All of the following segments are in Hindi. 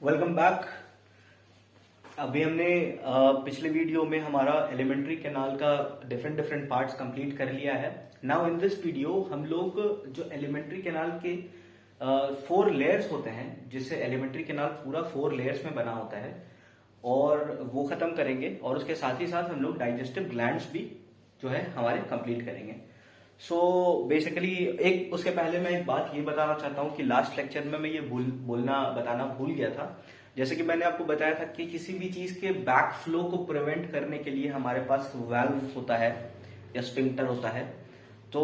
Welcome back. अभी हमने पिछले वीडियो में हमारा एलिमेंट्री कैनाल का डिफरेंट डिफरेंट पार्ट्स कंप्लीट कर लिया है। नाउ इन दिस वीडियो हम लोग जो एलिमेंट्री कैनाल के 4 लेयर्स होते हैं, जिससे एलिमेंट्री कैनाल पूरा 4 लेयर्स में बना होता है, और वो खत्म करेंगे। और उसके साथ ही साथ हम लोग डाइजेस्टिव ग्लैंड्स भी जो है हमारे कंप्लीट करेंगे। सो बेसिकली एक उसके पहले मैं एक बात ये बताना चाहता हूँ कि लास्ट लेक्चर में मैं ये बताना भूल गया था। जैसे कि मैंने आपको बताया था कि किसी भी चीज के बैक फ्लो को प्रिवेंट करने के लिए हमारे पास वाल्व होता है या स्फिंक्टर होता है। तो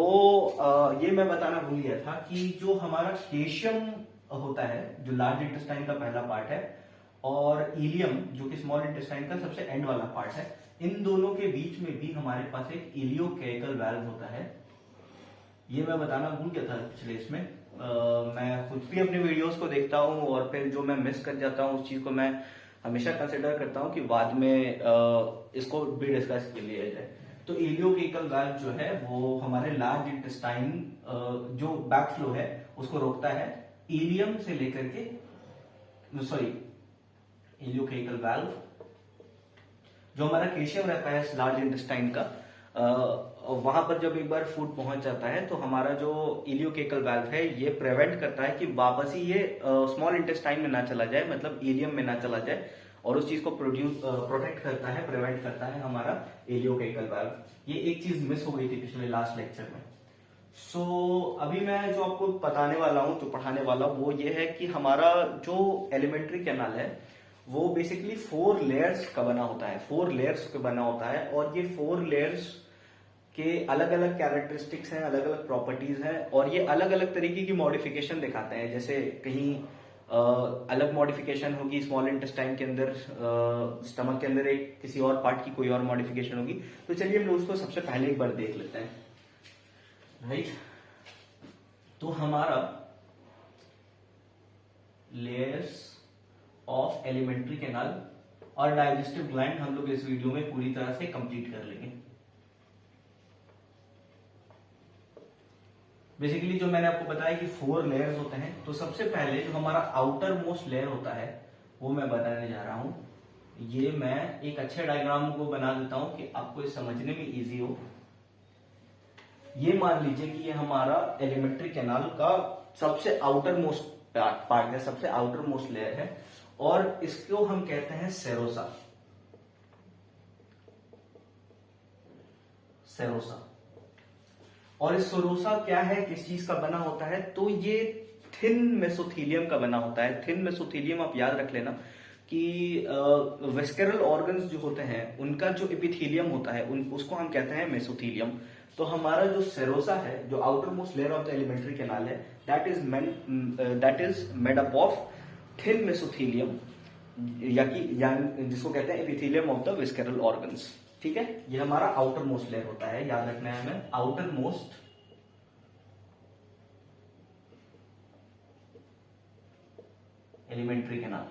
ये मैं बताना भूल गया था कि जो हमारा केशियम होता है, जो लार्ज इंटेस्टाइन का पहला पार्ट है, और इलियम जो कि स्मॉल इंटेस्टाइन का सबसे एंड वाला पार्ट है, इन दोनों के बीच में भी हमारे पास एक इलियोकेकल वाल्व होता है। ये मैं बताना भूल गया था पिछले इसमें। मैं खुद भी अपने वीडियोस को देखता हूँ और फिर जो मैं मिस कर जाता हूँ उस चीज को मैं हमेशा कंसिडर करता हूँ कि बाद में इसको भी डिस्कस कर लिया जाए। तो इलियोकेकल वाल्व जो है वो हमारे लार्ज इंटेस्टाइन जो बैक फ्लो है उसको रोकता है। इलियम से लेकर के इलियोकेकल वाल्व जो हमारा केशियम रहता है लार्ज इंटेस्टाइन का, वहां पर जब एक बार फूड पहुंच जाता है तो हमारा जो इलियोकेकल वाल्व है ये प्रिवेंट करता है कि वापस ही ये स्मॉल इंटेस्टाइन में ना चला जाए, मतलब इलियम में ना चला जाए, और उस चीज को प्रोटेक्ट करता है, प्रिवेंट करता है हमारा इलियोकेकल वाल्व। ये एक चीज मिस हो गई थी पिछले लास्ट लेक्चर में। सो अभी मैं जो आपको बताने वाला हूं, जो पढ़ाने वाला हूं, वो ये है कि हमारा जो एलिमेंट्री कैनाल है वो बेसिकली 4 लेयर्स का बना होता है। 4 लेयर्स का बना होता है, और ये 4 लेयर्स के अलग अलग कैरेक्टरिस्टिक्स हैं, अलग अलग प्रॉपर्टीज हैं, और ये अलग अलग तरीके की मॉडिफिकेशन दिखाते हैं। जैसे कहीं अलग मॉडिफिकेशन होगी स्मॉल इंटेस्टाइन के अंदर, स्टमक के अंदर एक किसी और पार्ट की कोई और मॉडिफिकेशन होगी। तो चलिए हम लोग उसको सबसे पहले एक बार देख लेते हैं। राइट, तो हमारा लेयर्स ऑफ एलिमेंट्री कैनाल और डाइजेस्टिव ग्लैंड हम लोग इस वीडियो में पूरी तरह से कंप्लीट कर लेंगे। बेसिकली जो मैंने आपको बताया कि 4 लेयर्स होते हैं, तो सबसे पहले जो हमारा आउटर मोस्ट लेयर होता है वो मैं बताने जा रहा हूं। ये मैं एक अच्छे डायग्राम को बना देता हूं कि आपको इस समझने में इजी हो। ये मान लीजिए कि ये हमारा एलिमेंट्री कैनाल का सबसे आउटर मोस्ट पार्ट है, सबसे आउटर मोस्ट लेयर है, और इसको हम कहते हैं सेरोसा। सेरोसा। और इस सेरोसा क्या है, किस चीज का बना होता है? तो ये थिन मेसोथीलियम का बना होता है। थिन मेसोथीलियम आप याद रख लेना कि वेस्केरल ऑर्गन्स जो होते हैं उनका जो एपिथीलियम होता है उसको हम कहते हैं मेसोथीलियम। तो हमारा जो सेरोसा है, जो outer most layer of the alimentary canal है, that is made up of thin mesothelium, जिसको कहते हैं epithelium of the visceral organs. ठीक है, ये हमारा आउटर मोस्ट लेयर होता है, याद रखना है हमें, आउटर मोस्ट एलिमेंट्री कैनाल।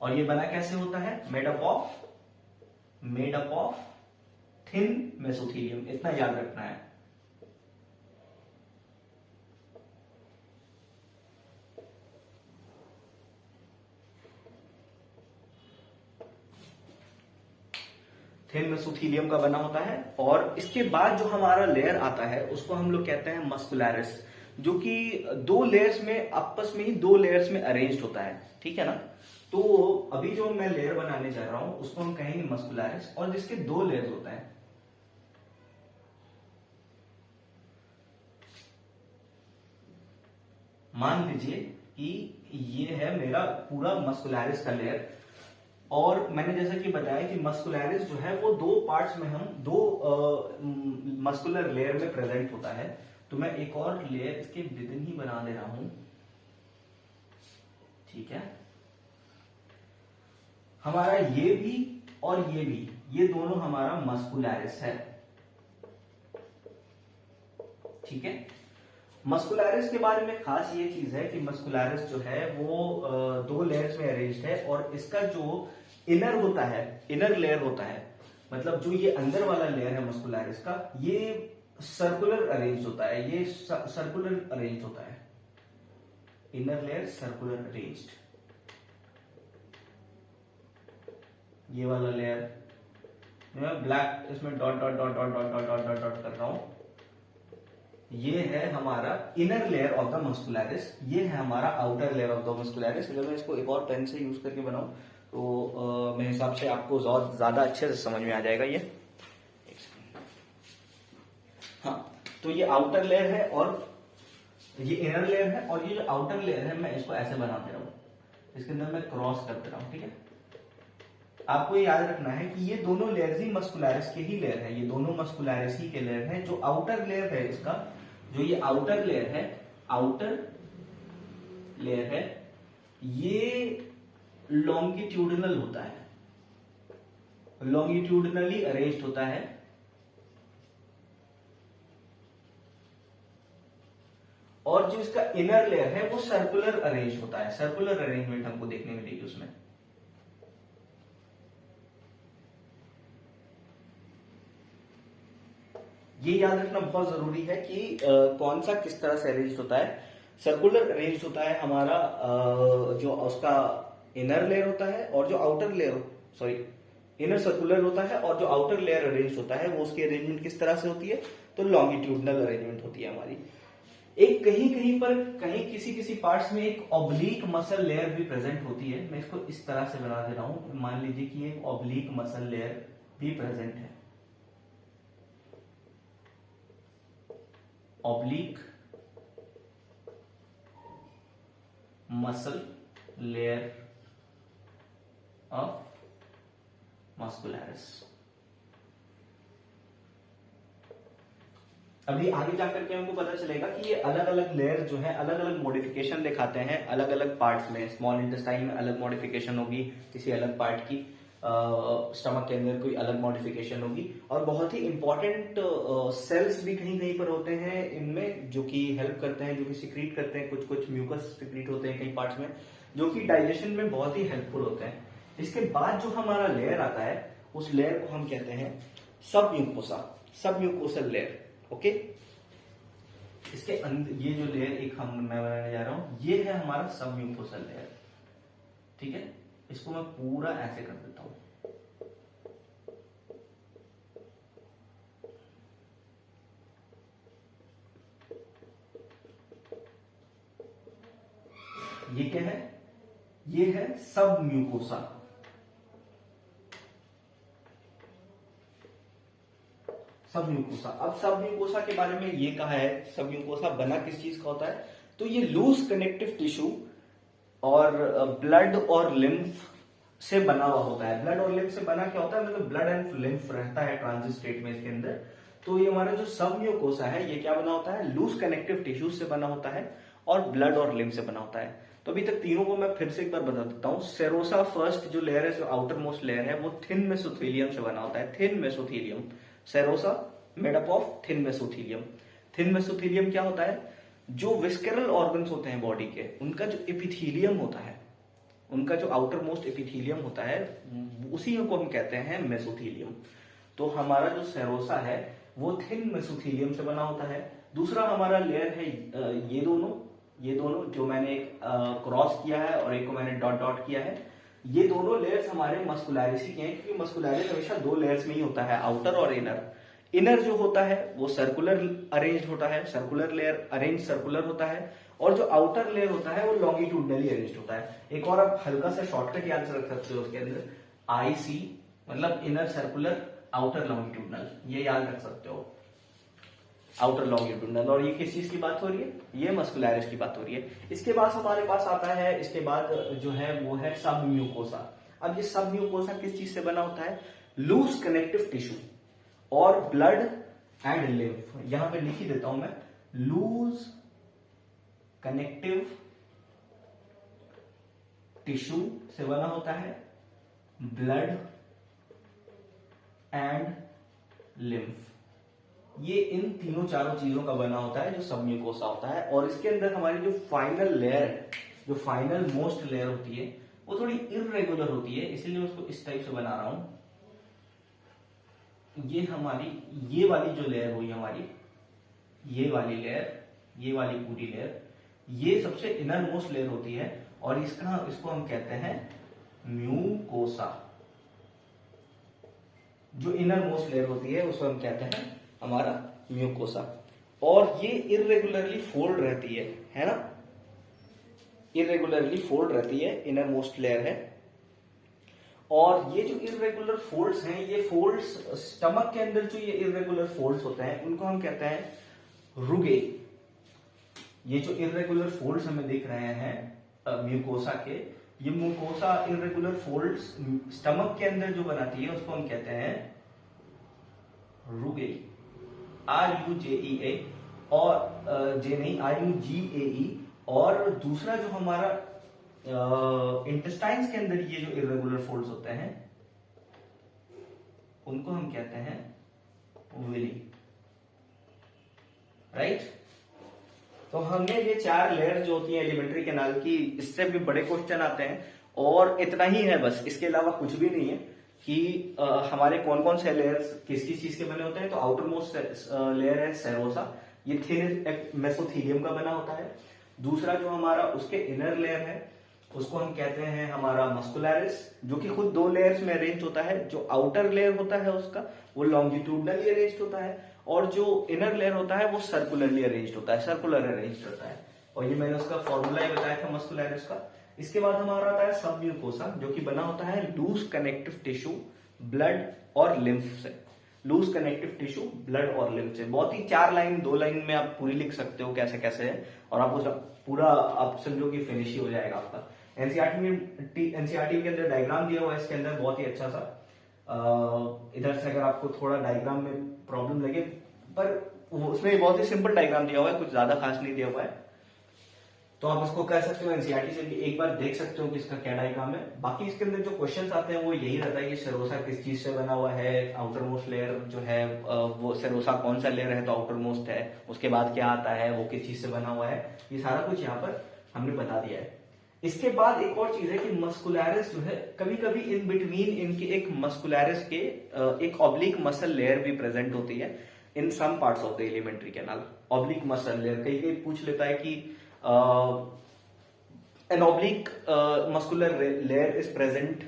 और ये बना कैसे होता है? मेड अप ऑफ थिन मेसोथीलियम, इतना याद रखना है। थिन मेसोथीलियम का बना होता है। और इसके बाद जो हमारा लेयर आता है उसको हम लोग कहते हैं मस्कुलैरिस, जो कि 2 लेयर्स में आपस में ही 2 लेयर्स में अरेंज्ड होता है। ठीक है ना? तो अभी जो मैं लेयर बनाने जा रहा हूं उसको हम कहेंगे मस्कुलैरिस, और जिसके 2 लेयर्स होता है। मान लीजिए कि ये है मेरा पूरा मस्कुलैरिस का लेयर, और मैंने जैसा कि बताया कि मस्कुलैरिस जो है वो 2 पार्ट्स में, हम 2 मस्कुलर लेयर में प्रेजेंट होता है। तो मैं एक और लेयर इसके विदिन ही बना दे रहा हूं। ठीक है, हमारा ये भी और ये भी, ये दोनों हमारा मस्कुलैरिस है। ठीक है, मस्कुलैरिस के बारे में खास ये चीज है कि मस्कुलैरिस जो है वो 2 लेयर्स में अरेंज्ड है, और इसका जो इनर होता है, इनर लेयर होता है, मतलब जो ये अंदर वाला लेयर है मस्कुलैरिस का, ये सर्कुलर अरेंज होता है, ये सर्कुलर अरेंज होता है। इनर लेयर सर्कुलर अरेंज्ड, ये वाला लेयर मैं ब्लैक इसमें dot dot dot dot dot dot dot dot dot कर रहा हूं, ये है हमारा inner layer of the muscularis, ये है हमारा outer layer of the muscularis. अगर मैं इसको एक और पेन से यूज करके बनाऊं तो मेरे हिसाब से आपको ज्यादा अच्छे से समझ में आ जाएगा ये। हाँ, तो ये आउटर लेयर है और ये इनर लेयर है, और ये जो आउटर लेयर है मैं इसको ऐसे बना दे रहा हूं, इसके अंदर मैं क्रॉस कर दे रहा हूं, ठीक है। आपको ये याद रखना है कि ये दोनों लेयर्स ही मस्कुलरिस के ही लेयर है, ये दोनों मस्कुलरिस ही के लेयर है। जो आउटर लेयर है इसका, जो ये आउटर लेयर है, आउटर लेयर है, ये लॉन्गिट्यूडिनल होता है, लॉन्गिट्यूडिनली अरेंज्ड होता है, और जो इसका इनर लेयर है वो सर्कुलर अरेंज होता है। सर्कुलर अरेंजमेंट हमको देखने मिलेगी उसमें। ये याद रखना बहुत जरूरी है कि कौन सा किस तरह से अरेंज होता है। सर्कुलर अरेंज होता है हमारा जो उसका इनर लेयर होता है, और जो outer layer, sorry, inner circular होता है, और जो आउटर लेयर अरेंज होता है वो उसकी अरेंजमेंट किस तरह से होती है, तो लॉन्गिट्यूडनल अरेंजमेंट होती है हमारी। एक कहीं कहीं पर, कहीं किसी किसी पार्ट्स में एक ऑब्लिक मसल लेयर भी प्रेजेंट होती है। मैं इसको इस तरह से बना दे रहा हूं, मान लीजिए कि एक ऑब्लिक मसल लेयर भी प्रेजेंट है, oblique muscle layer of muscularis. अभी आगे जाकर के हमको पता चलेगा कि ये अलग अलग लेयर जो है अलग अलग मॉडिफिकेशन दिखाते हैं अलग अलग पार्ट्स में। स्मॉल इंटेस्टाइन में अलग मॉडिफिकेशन होगी किसी अलग पार्ट की, स्टमक के अंदर कोई अलग मॉडिफिकेशन होगी, और बहुत ही इंपॉर्टेंट सेल्स भी कहीं कहीं पर होते हैं इनमें जो कि हेल्प करते हैं, जो कि सिक्रीट करते हैं, कुछ कुछ म्यूकस सिक्रीट होते हैं कई पार्ट्स में, जो कि डाइजेशन में बहुत ही हेल्पफुल होते हैं। इसके बाद जो हमारा लेयर आता है उस लेयर को हम कहते हैं सब म्यूकोसा, सब म्यूकोसल लेयर। ओके, इसके अंदर ये जो लेयर एक मैं बनाने जा रहा हूं, ये है हमारा सब म्यूकोसल लेयर, ठीक है। इसको मैं पूरा ऐसे कर देता हूं, ये क्या है, ये है सब म्यूकोसा। सब म्यूकोसा, अब सब म्यूकोसा के बारे में ये कहा है, सब म्यूकोसा बना किस चीज का होता है, तो ये लूज कनेक्टिव टिश्यू और ब्लड और लिम्फ से बना हुआ होता है। ब्लड और लिम्फ से बना क्या होता है, मतलब ब्लड एंड लिम्फ रहता है ट्रांजिट स्टेट में इसके अंदर। तो ये हमारा जो सब म्यूकोसा है ये क्या बना होता है, लूज कनेक्टिव टिश्यू से बना होता है और ब्लड और लिम्फ से बना होता है। तो अभी तक तीनों को मैं फिर से एक बार बता देता हूं। सेरोसा फर्स्ट जो लेयर है, जो आउटर मोस्ट लेयर है, वो थिन मेसोथेलियम से बना होता है, thin mesothelium. Serosa made up of thin mesothelium. Thin mesothelium क्या होता है, जो विस्केरल ऑर्गन्स होते हैं बॉडी के, उनका जो एपिथेलियम होता है, उनका जो आउटर मोस्ट एपिथेलियम होता है, उसी को हम कहते हैं मेसोथेलियम। तो हमारा जो सेरोसा है वो थिन मेसोथेलियम से बना होता है। दूसरा हमारा लेयर है ये दोनों जो मैंने एक क्रॉस किया है और एक को मैंने डॉट डॉट किया है, ये दोनों लेयर्स हमारे मस्कुलरिस के हैं, क्योंकि मस्कुलरिस हमेशा दो लेयर्स में ही होता है, आउटर और इनर। इनर जो होता है वो सर्कुलर अरेंज होता है, सर्कुलर लेयर अरेंज सर्कुलर होता है, और जो आउटर लेयर होता है वो लॉन्गिट्यूडनली अरेंज होता है। एक और आप हल्का सा शॉर्टकट याद रख सकते हो उसके अंदर, IC मतलब इनर सर्कुलर आउटर लॉन्गिट्यूडनल, ये याद रख सकते हो, आउटर लॉन्गिट्यूडनल। और ये किस चीज की बात हो रही है, ये मस्कुलरिस की बात हो रही है। इसके बाद हमारे पास आता है, इसके बाद जो है वो है सब म्यूकोसा। अब ये सब म्यूकोसा किस चीज से बना होता है, लूज कनेक्टिव टिश्यू और ब्लड एंड लिम्फ। यहां पे लिख ही देता हूं मैं, लूज कनेक्टिव टिश्यू से बना होता है, ब्लड एंड लिम्फ। ये इन तीनों चारों चीजों का बना होता है जो सब म्यूकोसा होता है। और इसके अंदर हमारी जो फाइनल लेयर है, जो फाइनल मोस्ट लेयर होती है, वो थोड़ी इररेगुलर होती है, इसलिए उसको इस टाइप से बना रहा हूं। ये हमारी ये वाली जो लेयर हुई हमारी, ये वाली लेयर, ये वाली पूरी लेयर, ये सबसे इनर मोस्ट लेयर होती है और इसको हम कहते हैं म्यूकोसा। जो इनर मोस्ट लेयर होती है उसको हम कहते हैं हमारा म्यूकोसा। और ये इरेगुलरली फोल्ड रहती है ना, इरेगुलरली फोल्ड रहती है, इनर मोस्ट लेयर है। और ये जो इरेगुलर फोल्ड्स हैं, ये फोल्ड्स स्टमक के अंदर जो ये इरेगुलर फोल्ड्स होते हैं उनको हम कहते हैं रुगे। ये जो इरेगुलर फोल्ड्स हमें दिख रहे हैं म्यूकोसा के, ये म्यूकोसा इरेगुलर फोल्ड्स स्टमक के अंदर जो बनाती है उसको हम कहते हैं रुगे, RUGEA, और जे नहीं RUGAE। और दूसरा जो हमारा इंटेस्टाइन्स के अंदर ये जो इरेगुलर फोल्ड्स होते हैं उनको हम कहते हैं विली, राइट। तो हमने ये 4 लेयर जो होती है एलिमेंट्री कैनाल की, इससे भी बड़े क्वेश्चन आते हैं और इतना ही है बस, इसके अलावा कुछ भी नहीं है कि हमारे कौन कौन से लेयर्स किस किस चीज के बने होते हैं। तो आउटर मोस्ट लेयर है सेरोसा, ये थिन मेसोथीलियम का बना होता है। दूसरा जो हमारा उसके इनर लेयर है उसको हम कहते हैं हमारा मस्कुलरिस, जो कि खुद 2 लेयर्स में अरेंज होता है। जो आउटर लेयर होता है उसका वो लॉन्गिट्यूडनली अरेंज होता है और जो इनर लेयर होता है वो सर्कुलरली अरेंज होता है, सर्कुलर अरेंज होता है। और ये मैंने उसका फॉर्मूला ही बताया था मस्कुलरिस का। इसके बाद हमारा आता है सब म्यूकोसा, जो कि बना होता है लूज कनेक्टिव टिश्यू, ब्लड और लिम्फ से। लूज कनेक्टिव टिश्यू, ब्लड और लिम्फ से। बहुत ही 4 लाइन 2 लाइन में आप पूरी लिख सकते हो कैसे कैसे है, और आपको पूरा आप समझो कि फिनिश ही हो जाएगा आपका। एनसीईआरटी के अंदर डायग्राम दिया हुआ है इसके अंदर बहुत ही अच्छा सा। इधर से अगर आपको थोड़ा डायग्राम में प्रॉब्लम लगे, पर उसमें बहुत ही सिंपल डायग्राम दिया हुआ है, कुछ ज्यादा खास नहीं दिया हुआ है, तो आप इसको कह सकते हो एनसीईआरटी से भी एक बार देख सकते हो कि इसका क्या डायग्राम है। बाकी इसके अंदर जो क्वेश्चंस आते हैं वो यही रहता है कि सेरोसा किस चीज से बना हुआ है, आउटर मोस्ट लेयर जो है वो सेरोसा कौन सा लेयर है तो आउटर मोस्ट है, उसके बाद क्या आता है, वो किस चीज से बना हुआ है, ये सारा कुछ यहाँ पर हमने बता दिया है। इसके बाद एक और चीज है कि मस्कुलरिस जो है, कभी कभी इन बिटवीन इनके एक मस्कुलरिस के एक ऑब्लिक मसल लेयर भी प्रेजेंट होती है in some parts of the alimentary canal. Oblique muscle layer कई कई पूछ लेता है कि an oblique muscular layer is present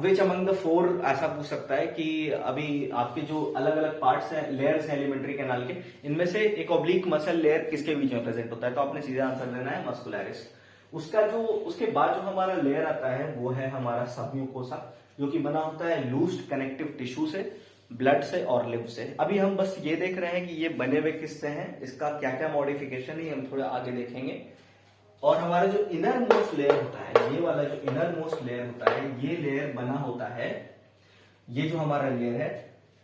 which among the 4, ऐसा पूछ सकता है कि अभी आपके जो अलग अलग पार्ट्स हैं, लेयर्स हैं एलिमेंट्री कैनाल के, इनमें से एक ऑब्लिक मसल लेयर किसके बीच में प्रेजेंट होता है, तो आपने सीधा आंसर देना है मस्कुलरिस। उसके बाद जो हमारा लेयर आता है वो है हमारा सबम्यूकोसा, जो कि बना होता है लूज्ड कनेक्टिव टिश्यू से, ब्लड से और लिम्फ से। अभी हम बस ये देख रहे हैं कि ये बने हुए किससे हैं, इसका क्या क्या मॉडिफिकेशन है हम थोड़ा आगे देखेंगे। और हमारा जो इनर मोस्ट लेयर होता है, ये वाला जो इनर मोस्ट लेयर होता है, ये लेयर बना होता है, ये जो हमारा लेयर है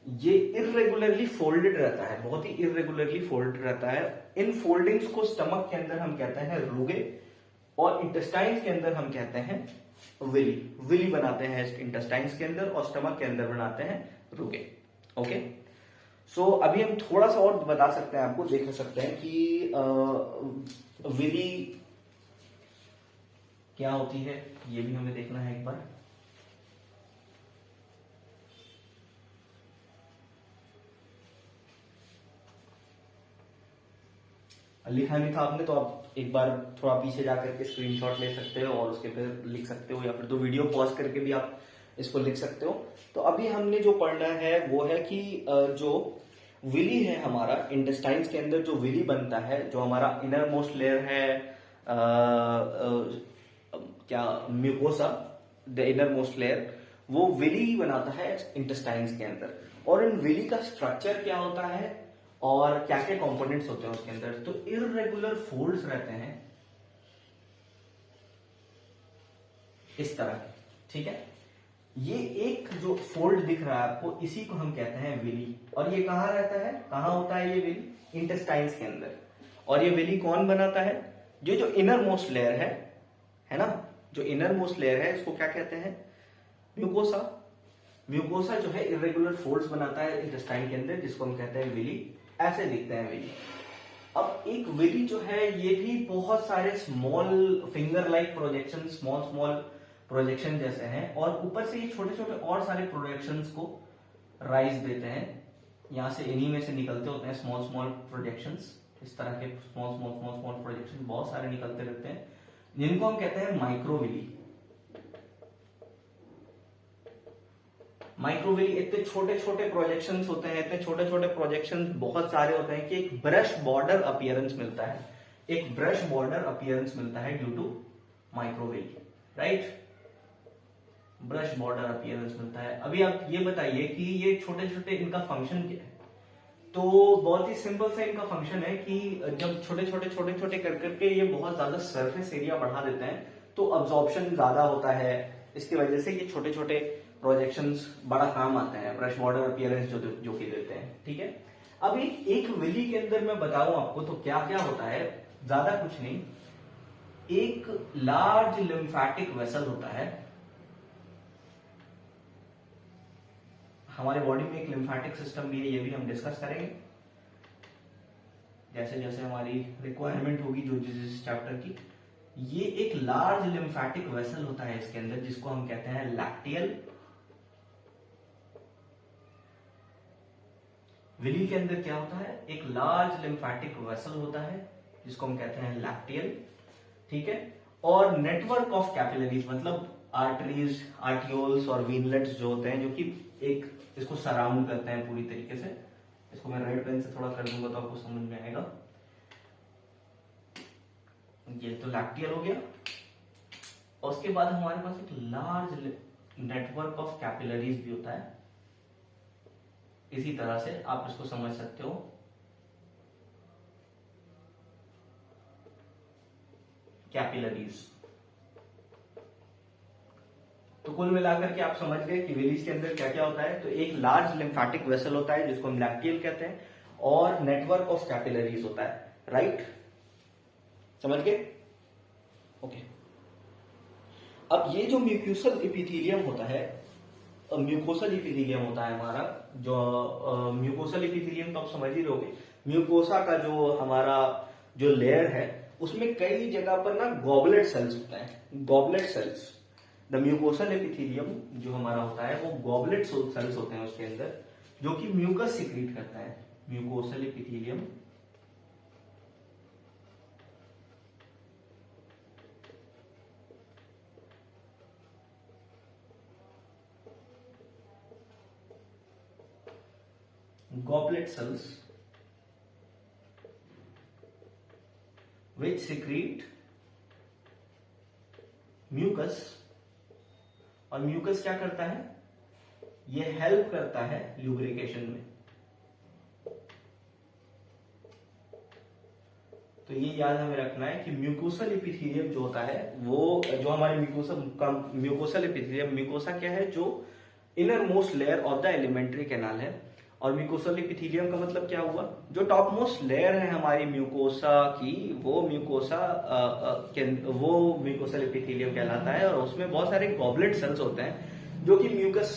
ये इरेगुलरली फोल्डेड रहता है, बहुत ही इरेगुलरली फोल्डेड रहता है। इन फोल्डिंग्स को स्टमक के अंदर हम कहते हैं रुगे और इंटेस्टाइन्स के अंदर हम कहते हैं विली। विली बनाते हैं इंटेस्टाइन्स के अंदर और स्टमक के अंदर बनाते हैं रुगे। ओके, सो अभी हम थोड़ा सा और बता सकते हैं, आपको देख सकते हैं कि विली क्या होती है, ये भी हमें देखना है एक बार। लिखा नहीं था आपने तो आप एक बार थोड़ा पीछे जाकर के स्क्रीनशॉट ले सकते हो और उसके फिर लिख सकते हो, या फिर 2 वीडियो पॉज करके भी आप इसको लिख सकते हो। तो अभी हमने जो पढ़ना है वो है कि जो विली है हमारा इंटेस्टाइन्स के अंदर, जो विली बनता है, जो हमारा इनर मोस्ट लेयर है क्या mucosa, the inner most layer, वो विली बनाता है इंटेस्टाइन्स के अंदर। और इन विली का स्ट्रक्चर क्या होता है और क्या क्या कंपोनेंट्स होते हैं उसके अंदर, तो इरेगुलर फोल्ड्स रहते हैं इस तरह, ठीक है। ये एक जो फोल्ड दिख रहा है आपको, इसी को हम कहते हैं विली। और ये कहां रहता है, कहां होता है ये विली, इंटेस्टाइन्स के अंदर। और ये विली कौन बनाता है, जो इनर मोस्ट लेयर है ना, जो इनर मोस्ट लेयर है इसको क्या कहते हैं, म्यूकोसा। म्यूकोसा जो है इरेगुलर फोल्ड्स बनाता है इंटेस्टाइन के अंदर, जिसको हम कहते हैं विली। ऐसे दिखते हैं विली। अब एक विली जो है ये भी बहुत सारे small finger like projection, small projection जैसे हैं, और ऊपर से ये छोटे छोटे और सारे प्रोजेक्शंस को राइज देते हैं, यहां से इन्हीं में से निकलते होते हैं स्मॉल प्रोजेक्शंस। इस तरह के small small small small projection बहुत सारे निकलते रहते हैं, जिनको हम कहते हैं माइक्रोविली। माइक्रोविली इतने छोटे छोटे प्रोजेक्शंस होते हैं, इतने छोटे छोटे प्रोजेक्शंस बहुत सारे होते हैं कि एक ब्रश बॉर्डर अपीयरेंस मिलता है, एक ब्रश बॉर्डर अपीयरेंस मिलता है due to microvilli, right. Brush border appearance मिलता है। अभी आप ये बताइए कि ये छोटे छोटे इनका फंक्शन क्या है। तो बहुत ही सिंपल सा इनका फंक्शन है कि जब छोटे छोटे कर करके ये बहुत ज्यादा सरफेस एरिया बढ़ा देते हैं तो अब्जॉर्प्शन ज्यादा होता है, इसकी वजह से ये छोटे छोटे प्रोजेक्शंस बड़ा काम आते हैं, ब्रश बॉर्डर अपीयरेंस जो कि देते हैं, ठीक है। अभी एक विली के अंदर मैं बताऊं आपको तो क्या क्या होता है, ज्यादा कुछ नहीं, एक लार्ज लिम्फेटिक वेसल होता है। हमारे बॉडी में एक लिम्फेटिक सिस्टम भी है, ये भी हम डिस्कस करेंगे जैसे जैसे हमारी रिक्वायरमेंट होगी जो जिस चैप्टर की। ये एक लार्ज लिम्फेटिक वेसल होता है इसके अंदर, जिसको हम कहते हैं लैक्टियल। विली के अंदर क्या होता है, एक लार्ज लिम्फेटिक वेसल होता है जिसको हम कहते हैं लैक्टियल, ठीक है। और नेटवर्क ऑफ कैपिलरीज, मतलब आर्टरीज, आर्टियोल्स और वीनलेट्स जो होते हैं, जो कि एक इसको सराउंड करते हैं पूरी तरीके से। इसको मैं रेड पेन से थोड़ा कर दूंगा तो आपको समझ में आएगा। ये तो लैक्टियल हो गया, और उसके बाद हमारे पास एक लार्ज नेटवर्क ऑफ कैपिलरीज भी होता है। इसी तरह से आप इसको समझ सकते हो, कैपिलरीज। तो कुल मिलाकर के आप समझ गए कि विलीज के अंदर क्या क्या होता है। तो एक लार्ज लिम्फेटिक वेसल होता है जिसको हम लैक्टियल कहते हैं, और नेटवर्क ऑफ कैपिलरीज होता है, राइट, समझ गए, ओके। अब ये जो म्यूकोसल एपिथेलियम होता है, म्यूकोसल एपिथेलियम होता है हमारा, जो म्यूकोसल एपिथेलियम तो आप समझ ही रहोगे। म्यूकोसा का जो हमारा जो लेयर है उसमें कई जगह पर ना गॉबलेट सेल्स होते हैं, goblet cells. The mucosal epithelium जो हमारा होता है वो गॉबलेट सेल्स होते हैं उसके अंदर, जो कि म्यूकस सिक्रीट करता है। Mucosal epithelium goblet cells which secrete mucus, और म्यूकस क्या करता है, ये हेल्प करता है ल्यूब्रिकेशन में। तो ये याद हमें रखना है कि म्यूकोसल एपिथेलियम जो होता है, वो जो हमारे म्यूकोसल एपिथेलियम, म्यूकोसा क्या है, जो inner most layer of the alimentary canal है। और म्यूकोसल एपिथेलियम का मतलब क्या हुआ, जो टॉप मोस्ट लेयर है हमारी म्यूकोसा की, वो म्यूकोसल एपिथेलियम कहलाता है। और उसमें बहुत सारे गॉबलेट सेल्स होते हैं जो कि म्यूकस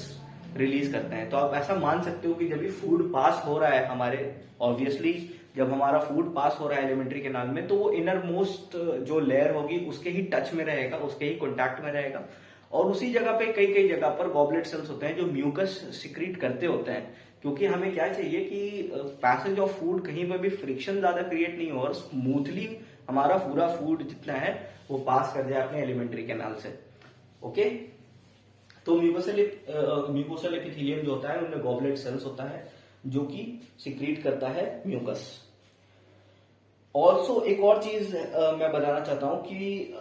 रिलीज करते हैं। तो आप ऐसा मान सकते हो कि जब भी फूड पास हो रहा है हमारे, ऑब्वियसली जब हमारा फूड पास हो रहा है एलिमेंट्री कैनाल में, तो वो इनर मोस्ट जो लेयर होगी उसके ही टच में रहेगा, उसके ही कॉन्टैक्ट में रहेगा। और उसी जगह पे कई कई जगह पर गॉबलेट सेल्स होते हैं जो म्यूकस सिक्रीट करते होते हैं, क्योंकि हमें क्या चाहिए कि पैसेज ऑफ फूड कहीं पर भी फ्रिक्शन ज्यादा क्रिएट नहीं हो और स्मूथली हमारा पूरा फूड जितना है वो पास कर जाए अपने एलिमेंट्री कैनाल से, ओके। तो म्यूकोसल एपिथेलियम जो होता है उनमें गॉबलेट सेल्स होता है जो कि सिक्रीट करता है म्यूकस। ऑल्सो एक और चीज मैं बताना चाहता हूं कि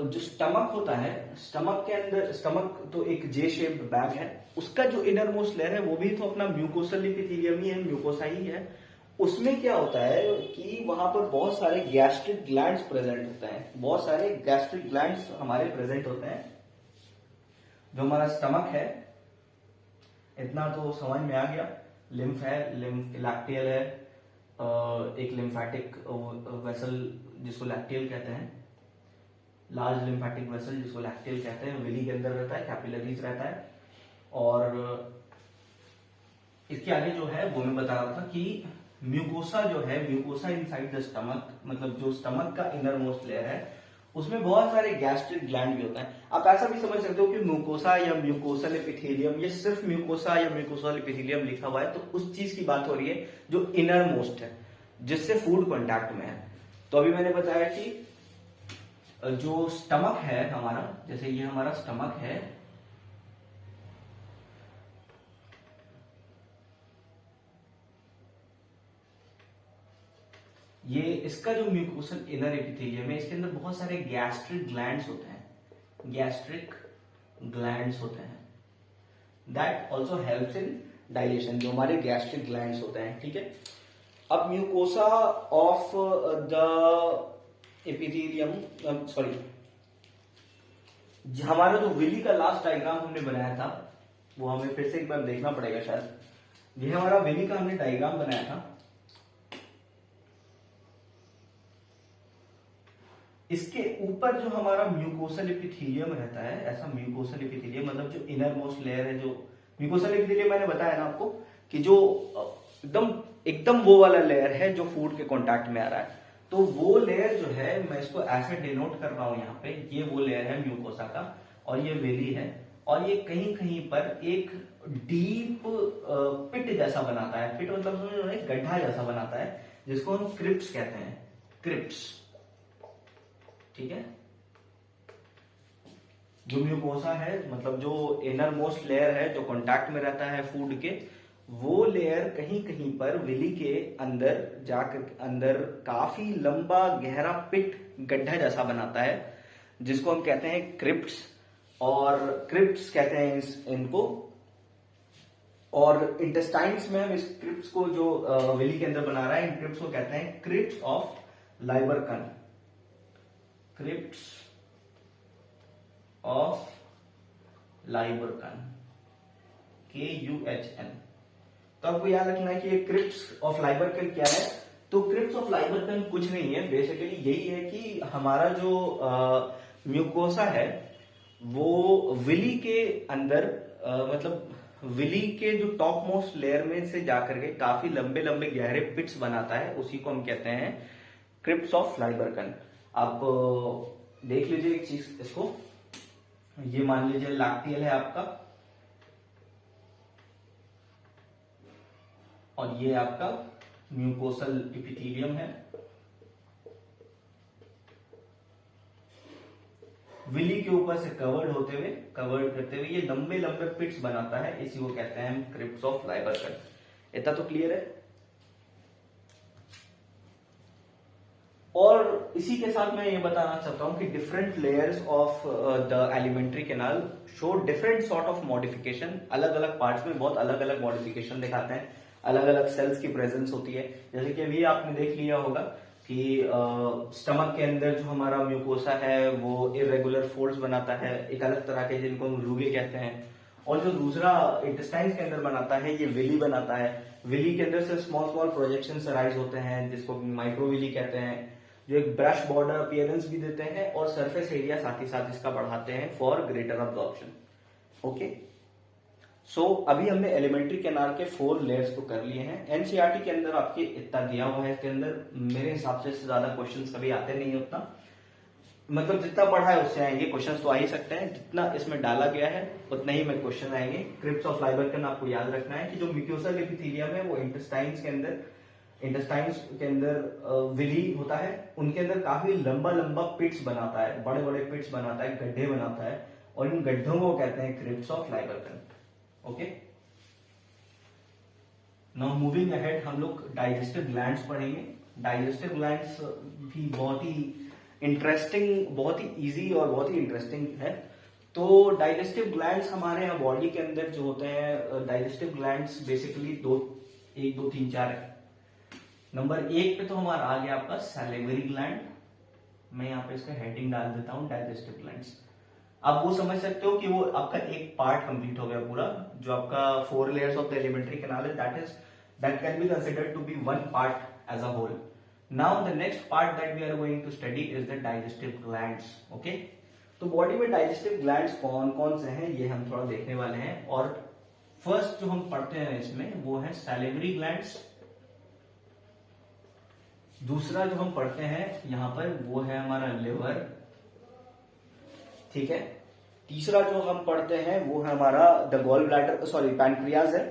जो स्टमक होता है, स्टमक के अंदर, स्टमक तो एक जे शेप्ड बैग है, उसका जो इनर मोस्ट लेयर है वो भी तो अपना म्यूकोसल एपिथेलियम ही है, म्यूकोसा ही है। उसमें क्या होता है कि वहां पर बहुत सारे गैस्ट्रिक ग्लैंड्स प्रेजेंट होते हैं, बहुत सारे गैस्ट्रिक ग्लैंड्स हमारे प्रेजेंट होते हैं। जो हमारा स्टमक है, इतना तो समझ में आ गया, लिम्फ है, लिम्फ लैक्टियल है, एक लिम्फेटिक वेसल जिसको लैक्टियल कहते हैं, लार्ज लिम्फेटिक वेसल जिसको लैक्टियल कहते हैं, विली के अंदर रहता है, कैपिलरीज रहता है। और इसके आगे जो है वो मैं बता रहा था कि म्यूकोसा जो है, म्यूकोसा इनसाइड द स्टमक, मतलब जो स्टमक का इनर मोस्ट लेयर है उसमें बहुत सारे गैस्ट्रिक ग्लैंड भी होता है। आप ऐसा भी समझ सकते हो कि म्यूकोसा या म्यूकोसल एपिथेलियम, ये सिर्फ म्यूकोसा या म्यूकोसल एपिथेलियम लिखा हुआ है तो उस चीज की बात हो रही है जो इनर मोस्ट है। जिससे फूड कांटेक्ट में है। तो अभी मैंने बताया कि जो स्टमक है हमारा, जैसे ये हमारा स्टमक है, ये इसका जो म्यूकोसल इनर एपिथेलियम है, इसके अंदर बहुत सारे गैस्ट्रिक ग्लैंड्स होते हैं, गैस्ट्रिक ग्लैंड्स होते हैं, that also helps in digestion, जो हमारे गैस्ट्रिक ग्लैंड्स होते हैं, ठीक है। अब mucosa of the epithelium, sorry, हमारा जो विली का लास्ट डायग्राम हमने बनाया था, वो हमें फिर से एक बार देखना पड़ेगा शायद। ये हमारा विली का हमने डायग्राम बनाया था, इसके ऊपर जो हमारा म्यूकोसल एपिथेलियम रहता है, ऐसा म्यूकोसल एपिथेलियम मतलब जो इनर मोस्ट लेयर है, जो म्यूकोसल एपिथेलियम मैंने बताया ना आपको कि जो एकदम एकदम वो वाला लेयर है जो फूड के कांटेक्ट में आ रहा है, तो वो लेयर जो है, मैं इसको ऐसे डिनोट कर रहा हूं यहाँ पे, ये वो लेयर है म्यूकोसा का, और ये वेली है, और ये कहीं कहीं पर एक डीप पिट जैसा बनाता है, पिट मतलब एक गड्ढा जैसा बनाता है, जिसको हम क्रिप्स कहते हैं, क्रिप्स, ठीक है। जो म्यूकोसा है मतलब जो इनर मोस्ट लेयर है जो कांटेक्ट में रहता है फूड के, वो लेयर कहीं कहीं पर विली के अंदर जाकर अंदर काफी लंबा गहरा पिट, गड्ढा जैसा बनाता है, जिसको हम कहते हैं क्रिप्ट्स, और क्रिप्ट्स कहते हैं इनको। और इंटेस्टाइन्स में हम इस क्रिप्ट्स को जो विली के अंदर बना रहा है, इन क्रिप्ट्स को कहते हैं crypts of Lieberkuhn, crypts of Lieberkuhn, KUHN। तो आपको याद रखना है कि ये क्रिप्ट्स ऑफ लाइबरकन क्या है। तो क्रिप्ट्स ऑफ लाइबरकन कुछ नहीं है, बेसिकली यही है कि हमारा जो म्यूकोसा है वो विली के अंदर मतलब विली के जो टॉप मोस्ट लेयर में से जाकर के काफी लंबे लंबे गहरे पिट्स बनाता है, उसी को हम कहते हैं क्रिप्ट्स ऑफ लाइबरकन। आप देख लीजिए एक चीज, इसको ये मान लीजिए लैक्टियल है आपका, और ये आपका म्यूकोसल एपिथेलियम है। विली के ऊपर से कवर्ड करते हुए ये लंबे लंबे पिट्स बनाता है, इसी को कहते हैं हम क्रिप्ट्स ऑफ लाइबरकन। इतना तो क्लियर है। और इसी के साथ मैं ये बताना चाहता हूं कि different layers of the alimentary canal show different sort of modification, अलग अलग पार्ट्स में बहुत अलग अलग मॉडिफिकेशन दिखाते हैं, अलग अलग सेल्स की प्रेजेंस होती है। जैसे कि अभी आपने देख लिया होगा कि स्टमक के अंदर जो हमारा म्यूकोसा है वो इरेगुलर फोल्ड्स बनाता है, एक अलग तरह के, जिनको हम रूगे कहते हैं। और जो दूसरा इंटेस्टाइन्स के अंदर बनाता है, ये विली बनाता है। विली के अंदर से स्मॉल स्मॉल प्रोजेक्शन अराइज होते हैं, जिसको माइक्रोविली कहते हैं, जो एक ब्रश बॉर्डर अपीयरेंस भी देते हैं और सरफेस एरिया साथ ही साथ इसका बढ़ाते हैं फॉर ग्रेटर अब्जॉर्प्शन। ओके, सो अभी हमने एलिमेंट्री कैनाल के 4 लेयर्स तो कर लिए हैं। एनसीईआरटी के अंदर आपके इतना दिया हुआ है, इसके अंदर मेरे हिसाब से इससे ज्यादा क्वेश्चंस कभी आते नहीं है उतना, मतलब जितना पढ़ा है उससे आएंगे क्वेश्चंस, तो आ ही सकते हैं, जितना इसमें डाला गया है उतना ही में क्वेश्चन आएंगे। क्रिप्ट्स ऑफ लाइबरकन आपको याद रखना है कि जो म्यूकोसल एपिथेलियम है वो इंटेस्टाइन्स के अंदर विली होता है, उनके अंदर काफी लंबा लंबा पिट्स बनाता है, बड़े बड़े पिट्स बनाता है, गड्ढे बनाता है, और इन गड्ढों को कहते हैं crypts of Lieberkuhn. Okay, now moving ahead हम लोग डाइजेस्टिव ग्लैंड्स पढ़ेंगे। डाइजेस्टिव ग्लैंड्स भी बहुत ही इंटरेस्टिंग, बहुत ही इजी और बहुत ही इंटरेस्टिंग है। तो डाइजेस्टिव ग्लैंड्स हमारे यहाँ बॉडी के अंदर जो होते हैं, डाइजेस्टिव ग्लैंड्स बेसिकली 1 2 3 4 है। नंबर 1 पे तो हमारा आ गया आपका सैलिवरी ग्लैंड, मैं यहाँ पे इसका हेडिंग डाल देता हूँ डाइजेस्टिव ग्लैंड्स। आप वो समझ सकते हो कि वो आपका एक पार्ट कंप्लीट हो गया पूरा, जो आपका 4 layers of the alimentary canal है, that can be considered to be 1 part as a whole. Now the next part that we are going to study is the digestive glands. Okay, तो बॉडी में डाइजेस्टिव ग्लैंड्स कौन कौन से हैं ये हम थोड़ा देखने वाले हैं। और फर्स्ट जो हम पढ़ते हैं इसमें वो है सैलिवरी ग्लैंड्स। दूसरा जो हम पढ़ते हैं यहां पर वो है हमारा लिवर, ठीक है। तीसरा जो हम पढ़ते हैं वो है हमारा the gall bladder, sorry pancreas है।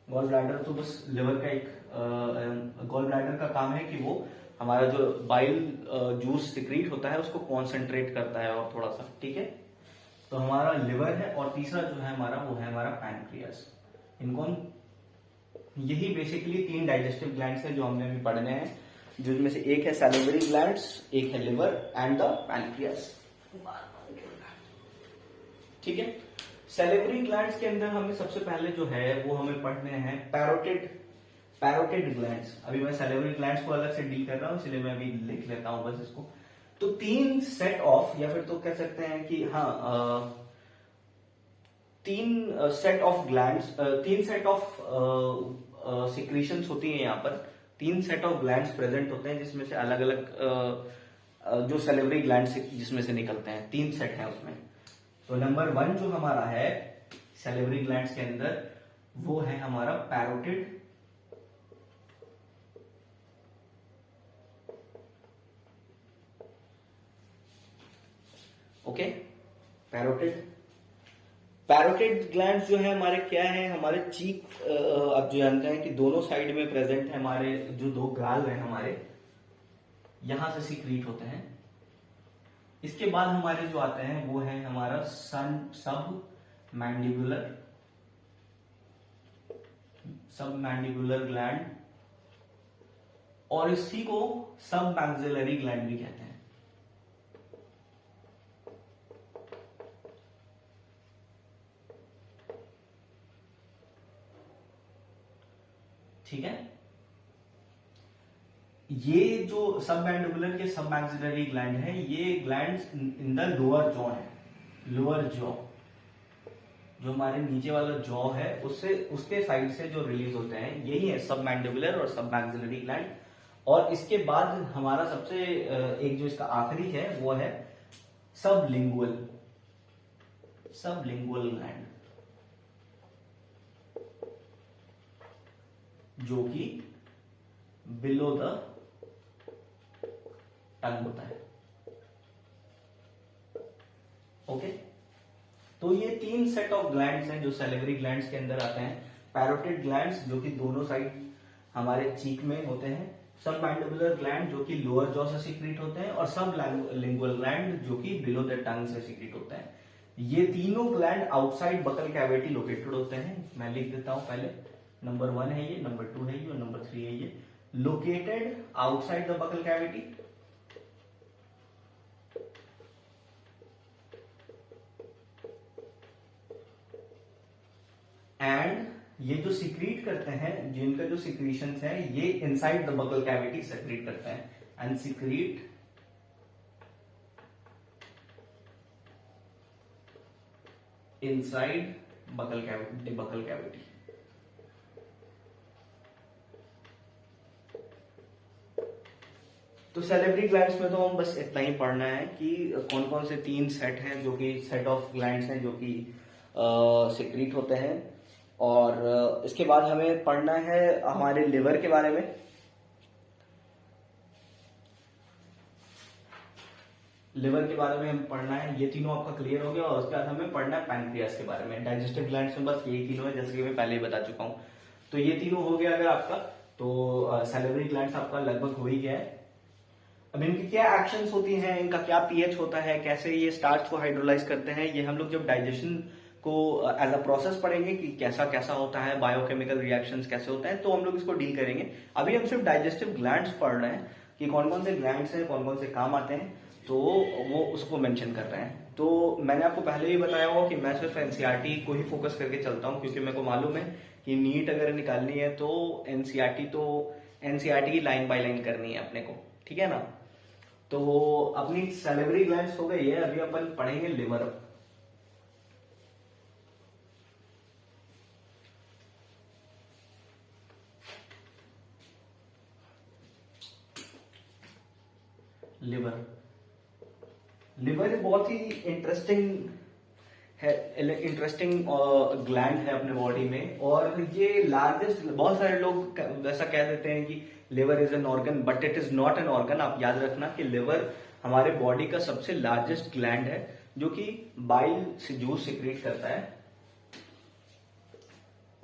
गॉल ब्लैडर तो बस लिवर का एक गॉल ब्लैडर का काम है कि वो हमारा जो बाइल जूस सिक्रीट होता है उसको कॉन्सेंट्रेट करता है और थोड़ा सा, ठीक है। तो हमारा लिवर है और तीसरा जो है हमारा वो है हमारा पैनक्रियास। इनको यही बेसिकली 3 डाइजेस्टिव ग्लैंड्स है जो हमने अभी पढ़ने हैं, जिनमें से एक है सैलिवरी ग्लैंड्स, एक है लिवर एंड द पैनक्रियास, ठीक है। सैलिवरी ग्लैंड्स के अंदर हमें सबसे पहले जो है वो हमें पढ़ने हैं पैरोटिड ग्लैंड्स। अभी मैं सैलिवरी ग्लैंड्स को अलग से डील कर रहा हूं, इसलिए मैं अभी लिख लेता हूं बस इसको। तो 3 सेट ऑफ, या फिर तो कह सकते हैं कि हाँ 3 set of glands, 3 set of secretions होती हैं यहाँ पर। 3 सेट ऑफ ग्लैंड्स प्रेजेंट होते हैं जिसमें से अलग अलग जो सैलिवरी ग्लैंड्स जिसमें से निकलते हैं, 3 सेट हैं उसमें। तो नंबर 1 जो हमारा है सैलिवरी ग्लैंड्स के अंदर वो है हमारा पैरोटिड, ओके। पैरोटिड ग्लैंड्स जो है हमारे क्या है, हमारे चीक, आप जो जानते हैं कि दोनों साइड में प्रेजेंट है। हमारे जो 2 गाल हैं हमारे यहां से सीक्रीट होते हैं। इसके बाद हमारे जो आते हैं वो है हमारा सब मैंडिबुलर ग्लैंड, और इसी को सब मैक्सिलरी ग्लैंड भी कहते हैं, ठीक है। ये जो सब मैंडिबुलर के सब मैक्सिलरी ग्लैंड है, ये glands in the lower jaw है। लोअर जॉ जो हमारे नीचे वाला जॉ है उससे, उसके साइड से जो रिलीज होते हैं यही है सब मैंडिबुलर और सब मैक्सिलरी ग्लैंड। और इसके बाद हमारा सबसे एक जो इसका आखिरी है वो है सबलिंगुअल ग्लैंड, जो कि बिलो द टंग होता है, ओके। तो ये 3 सेट ऑफ ग्लैंड्स हैं जो सैलिवरी ग्लैंड्स के अंदर आते हैं। पैरोटिड ग्लैंड्स जो कि दोनों साइड हमारे चीक में होते हैं, सब मैंडिबुलर ग्लैंड जो कि लोअर जॉ से सीक्रेट होते हैं, और सब लिंगुअल ग्लैंड जो कि बिलो द टंग से सीक्रेट होते हैं। ये तीनों gland outside buccal cavity located होते हैं। मैं लिख देता हूं पहले, नंबर 1 है ये, नंबर 2 है ये, और नंबर 3 है ये। Located outside the buccal cavity, and ये जो सीक्रेट करते हैं, जिनका जो सीक्रेशंस है ये inside the buccal cavity secret करते हैं, and secret inside buccal cavity. तो सैलिवरी ग्लैंड्स में तो हम बस इतना ही पढ़ना है कि कौन कौन से 3 सेट हैं, जो कि सेट ऑफ ग्लैंड्स हैं जो कि सिक्रीट होते हैं। और इसके बाद हमें पढ़ना है हमारे लिवर के बारे में। लिवर के बारे में हमें पढ़ना है, ये तीनों आपका क्लियर हो गया। और उसके बाद हमें पढ़ना है पैनक्रियास के बारे में। डाइजेस्टिव ग्लैंड्स में बस यही तीनों है, जैसे कि मैं पहले ही बता चुका हूं। तो ये तीनों हो गया अगर आपका, तो सैलिवरी ग्लैंड्स आपका लगभग हो ही गया है। अब इनकी क्या एक्शंस होती हैं, इनका क्या पीएच होता है, कैसे ये स्टार्च को हाइड्रोलाइज करते हैं, ये हम लोग जब डाइजेशन को एज अ प्रोसेस पढ़ेंगे कि कैसा कैसा होता है, बायोकेमिकल रिएक्शंस कैसे होते हैं, तो हम लोग इसको डील करेंगे। अभी हम सिर्फ डाइजेस्टिव ग्लैंड्स पढ़ रहे हैं कि कौन कौन से ग्लैंड्स हैं, कौन कौन से काम आते हैं, तो वो उसको मेंशन कर रहे हैं। तो मैंने आपको पहले ही बताया हुआ कि मैं सिर्फ एनसीईआरटी को ही फोकस करके चलता हूँ, क्योंकि मेरे को मालूम है कि नीट अगर निकालनी है तो एनसीईआरटी की लाइन बाय लाइन करनी है अपने को, ठीक है ना। तो अपनी सैलिवरी ग्लैंड्स हो गई है, अभी अपन पढ़ेंगे लिवर। लिवर बहुत ही इंटरेस्टिंग ग्लैंड है अपने बॉडी में, और ये लार्जेस्ट, बहुत सारे लोग वैसा कह देते हैं कि liver is an organ, but it is not an organ. आप याद रखना कि लिवर हमारे बॉडी का सबसे लार्जेस्ट ग्लैंड है, जो कि बाइल से जूस सिक्रेट करता है।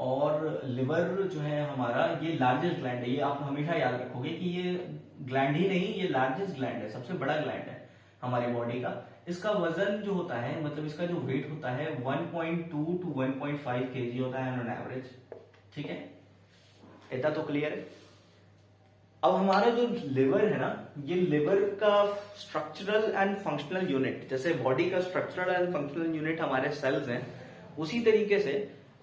और लिवर जो है हमारा ये लार्जेस्ट ग्लैंड है। ये आप हमेशा याद रखोगे कि ये ग्लैंड ही नहीं, ये लार्जेस्ट ग्लैंड है, सबसे बड़ा ग्लैंड है हमारी बॉडी का। इसका वजन जो होता है, मतलब इसका जो वेट होता है 1.2 to 1.5 kg होता है ऑन एवरेज। ठीक है, इतना तो क्लियर है। अब हमारा जो लिवर है ना, ये लिवर का स्ट्रक्चरल एंड फंक्शनल यूनिट, जैसे बॉडी का स्ट्रक्चरल एंड फंक्शनल यूनिट हमारे सेल्स हैं, उसी तरीके से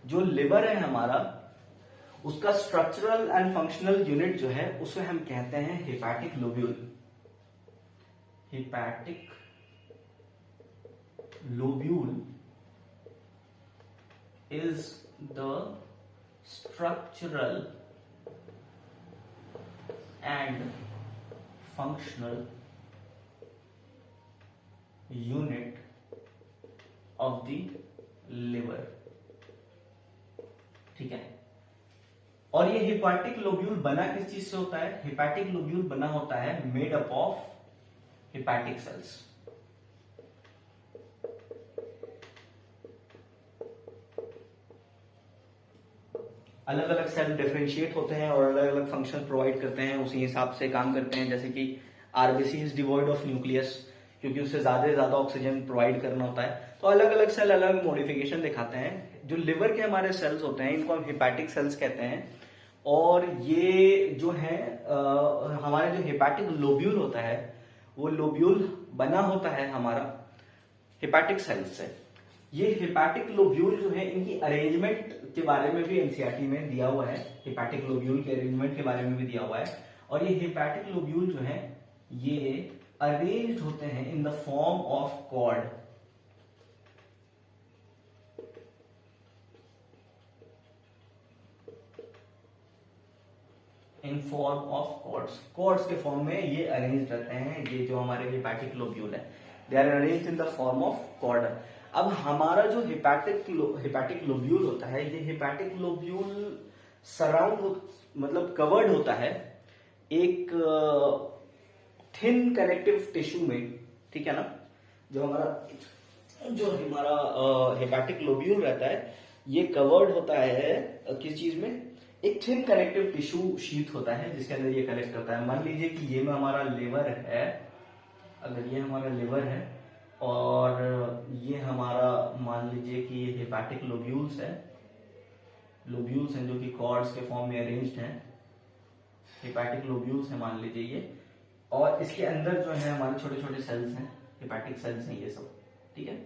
जो लिवर है हमारा, उसका स्ट्रक्चरल एंड फंक्शनल यूनिट जो है उसे हम कहते हैं hepatic lobule. Hepatic lobule is the structural and functional unit of the liver। ठीक है, और ये हेपेटिक लोब्यूल बना किस चीज से होता है? हेपेटिक लोब्यूल बना होता है made up of hepatic sales. अलग अलग सेल डिफरेंशिएट होते हैं और अलग अलग फंक्शन प्रोवाइड करते हैं, उसी हिसाब से काम करते हैं। जैसे कि RBC is devoid of nucleus, क्योंकि उससे ज्यादा से ज्यादा ऑक्सीजन प्रोवाइड करना होता है। तो अलग अलग सेल अलग मॉडिफिकेशन दिखाते हैं। जो लिवर के हमारे सेल्स होते हैं इनको हम हेपेटिक सेल्स कहते हैं, और ये जो है हमारे जो हेपेटिक लोब्यूल होता है, वो लोब्यूल बना होता है हमारा हेपेटिक सेल्स से। ये हेपेटिक लोब्यूल जो है, इनकी अरेंजमेंट के बारे में भी एनसीईआरटी में दिया हुआ है। हेपेटिक लोब्यूल के अरेंजमेंट के बारे में भी दिया हुआ है। और ये हेपेटिक लोब्यूल जो है ये अरेंज्ड होते हैं in the form of cord. In form of cords, cords के फॉर्म में ये अरेंज रहते हैं। ये जो हमारे हेपेटिक लोब्यूल है, they are arranged in the form of cord. अब हमारा जो हेपेटिक लोब्यूल होता है, ये हेपेटिक लोब्यूल सराउंड मतलब कवर्ड होता है एक थिन कनेक्टिव टिश्यू में। ठीक है ना, जो हमारा हेपेटिक लोब्यूल रहता है, ये कवर्ड होता है किस चीज में? एक थिन कनेक्टिव टिश्यू शीट होता है जिसके अंदर ये कनेक्ट करता है। मान लीजिए कि ये में हमारा लिवर है, अगर ये हमारा लिवर है और ये हमारा मान लीजिए कि ये हेपेटिक लोब्यूल्स है, लोब्यूल्स हैं जो कि कॉर्ड्स के फॉर्म में अरेंज्ड हैं। हेपेटिक लोब्यूल्स है मान लीजिए ये, और इसके अंदर जो है हमारे छोटे छोटे सेल्स हैं, हेपेटिक सेल्स हैं ये सब। ठीक है,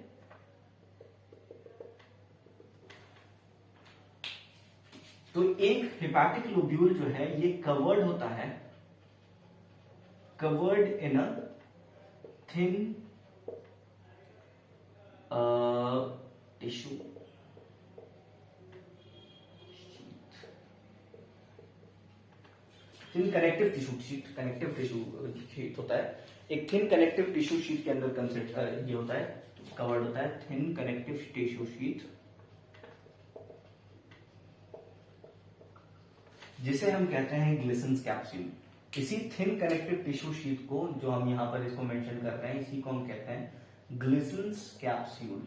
तो एक हेपेटिक लोब्यूल जो है ये कवर्ड होता है, covered in a thin tissue, thin connective tissue sheet, connective tissue sheet होता है। एक थिन कनेक्टिव टिश्यू शीट के अंदर कंसेप्ट ये होता है, कवर्ड होता है थिन कनेक्टिव टिश्यू शीट, जिसे हम कहते हैं ग्लिसन्स कैप्सूल। इसी थिन कनेक्टिव टिश्यू शीट को, जो हम यहां पर इसको मेंशन कर रहे हैं, इसी को हम कहते हैं ग्लिसन्स कैप्सूल।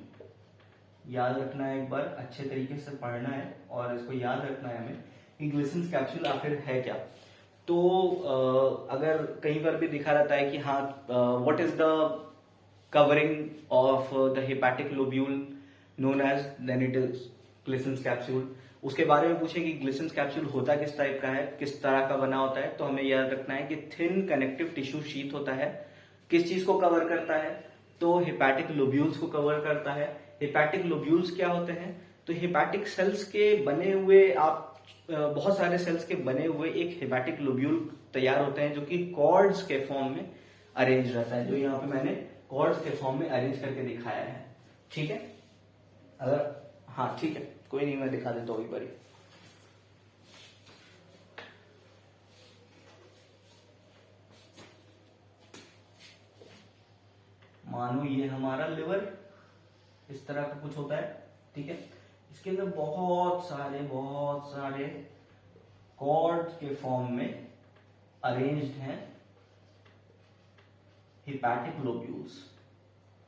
याद रखना है, एक बार अच्छे तरीके से पढ़ना है और इसको याद रखना है हमें कि ग्लिसन्स कैप्सूल आखिर है क्या। तो अगर कहीं पर भी दिखा रहता है कि हाँ what is the covering of the hepatic lobule known as, then it is Glisson's capsule. उसके बारे में पूछे कि ग्लिसन्स कैप्सूल होता किस टाइप का है, किस तरह का बना होता है, तो हमें याद रखना है कि थिन कनेक्टिव टिश्यू शीट होता है। किस चीज को कवर करता है? तो हेपेटिक लोब्यूल्स को कवर करता है। हेपेटिक लोब्यूल्स क्या होते हैं? तो हेपेटिक सेल्स के बने हुए, आप बहुत सारे सेल्स के बने हुए एक हेपेटिक लोब्यूल तैयार होते हैं, जो कि कॉर्ड्स के फॉर्म में अरेंज रहता है, जो यहाँ पे मैंने कॉर्ड्स के फॉर्म में अरेंज करके दिखाया है। ठीक है, अगर हाँ ठीक है, कोई नहीं, मैं दिखा देता हूँ एक बारी। मानो ये हमारा लिवर इस तरह का कुछ होता है। ठीक है, इसके अंदर बहुत सारे कॉर्ड के फॉर्म में अरेंज्ड हैं हेपेटिक लोब्यूल्स।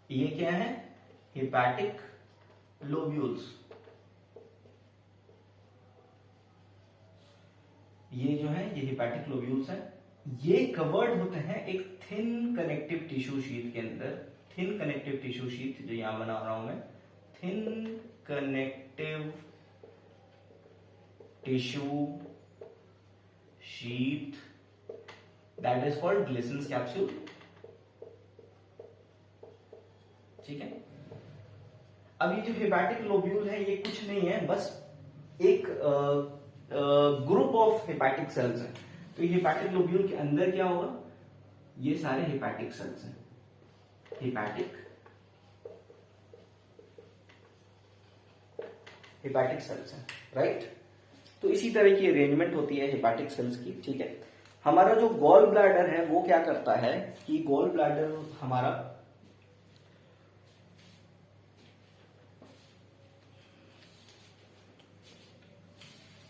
ये क्या है? Hepatic lobules. ये जो है ये हेपेटिक लोब्यूल्स हैं, ये कवर्ड होते हैं एक थिन कनेक्टिव टिश्यू शीट के अंदर। थिन कनेक्टिव टिश्यू शीट जो यहां बना रहा हूं मैं, thin connective tissue sheet that is called Glisson's capsule. ठीक है। अब ये जो हेपेटिक लोब्यूल है ये कुछ नहीं है, बस एक ग्रुप ऑफ हेपेटिक सेल्स है। तो ये हेपेटिक लोब्यूल के अंदर क्या होगा, ये सारे हेपेटिक सेल्स हैं, हेपेटिक सेल्स हैं, राइट। तो इसी तरह की अरेंजमेंट होती है हेपेटिक सेल्स की। ठीक है। हमारा जो गॉल ब्लैडर है वो क्या करता है कि गॉल ब्लैडर हमारा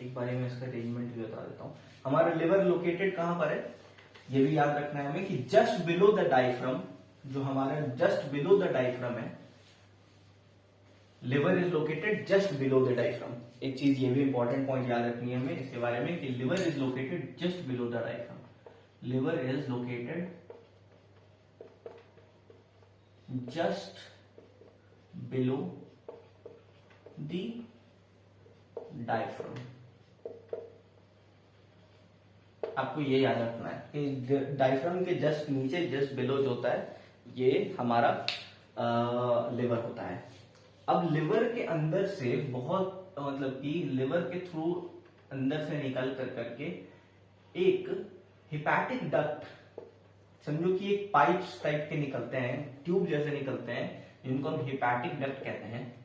एक बार में इसका अरेंजमेंट भी बता देता हूं। हमारा लिवर लोकेटेड कहां पर है, ये भी याद रखना है हमें कि जस्ट बिलो द डायफ्राम, जो हमारा जस्ट बिलो द डायफ्राम है, liver is located just below the diaphragm. एक चीज ये भी इंपॉर्टेंट पॉइंट याद रखनी है हमें इसके बारे में कि liver is located just below the diaphragm. Liver is located just below the diaphragm. आपको ये याद रखना है कि डायफ्राम के जस्ट नीचे, जस्ट बिलो जो होता है, ये हमारा लिवर होता है। अब लिवर के अंदर से बहुत मतलब कि लिवर के थ्रू अंदर से निकल कर करके एक हेपेटिक डक्ट, समझो कि एक पाइप्स टाइप के निकलते हैं, ट्यूब जैसे निकलते हैं, जिनको हम हेपेटिक डक्ट कहते हैं।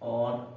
और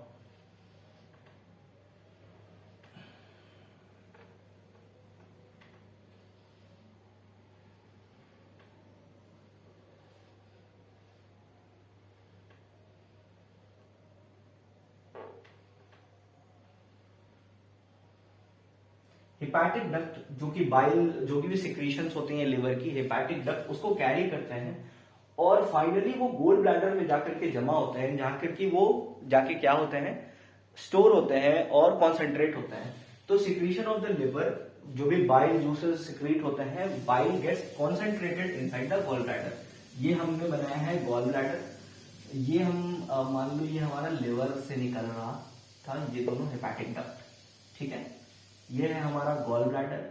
हेपेटिक डक्ट जो कि बाइल, जो भी सिक्रीशंस होती हैं लिवर की, हेपेटिक डक्ट उसको कैरी करते हैं और फाइनली वो गोल ब्लैडर में जाकर के जमा होते हैं, जाकर के वो जाके क्या होते हैं, स्टोर होते हैं और कॉन्सेंट्रेट होते हैं। तो सिक्रीशन ऑफ द लिवर, जो भी बाइल जूसेस सिक्रीट होते हैं, bile gets concentrated inside the gall bladder. ये हमने बनाया है गॉल ब्लैडर। ये हम मान लो ये हमारा लिवर से निकल रहा था, ये दोनों हेपेटिक डक्ट। ठीक है। ये है हमारा गॉल ब्लैडर।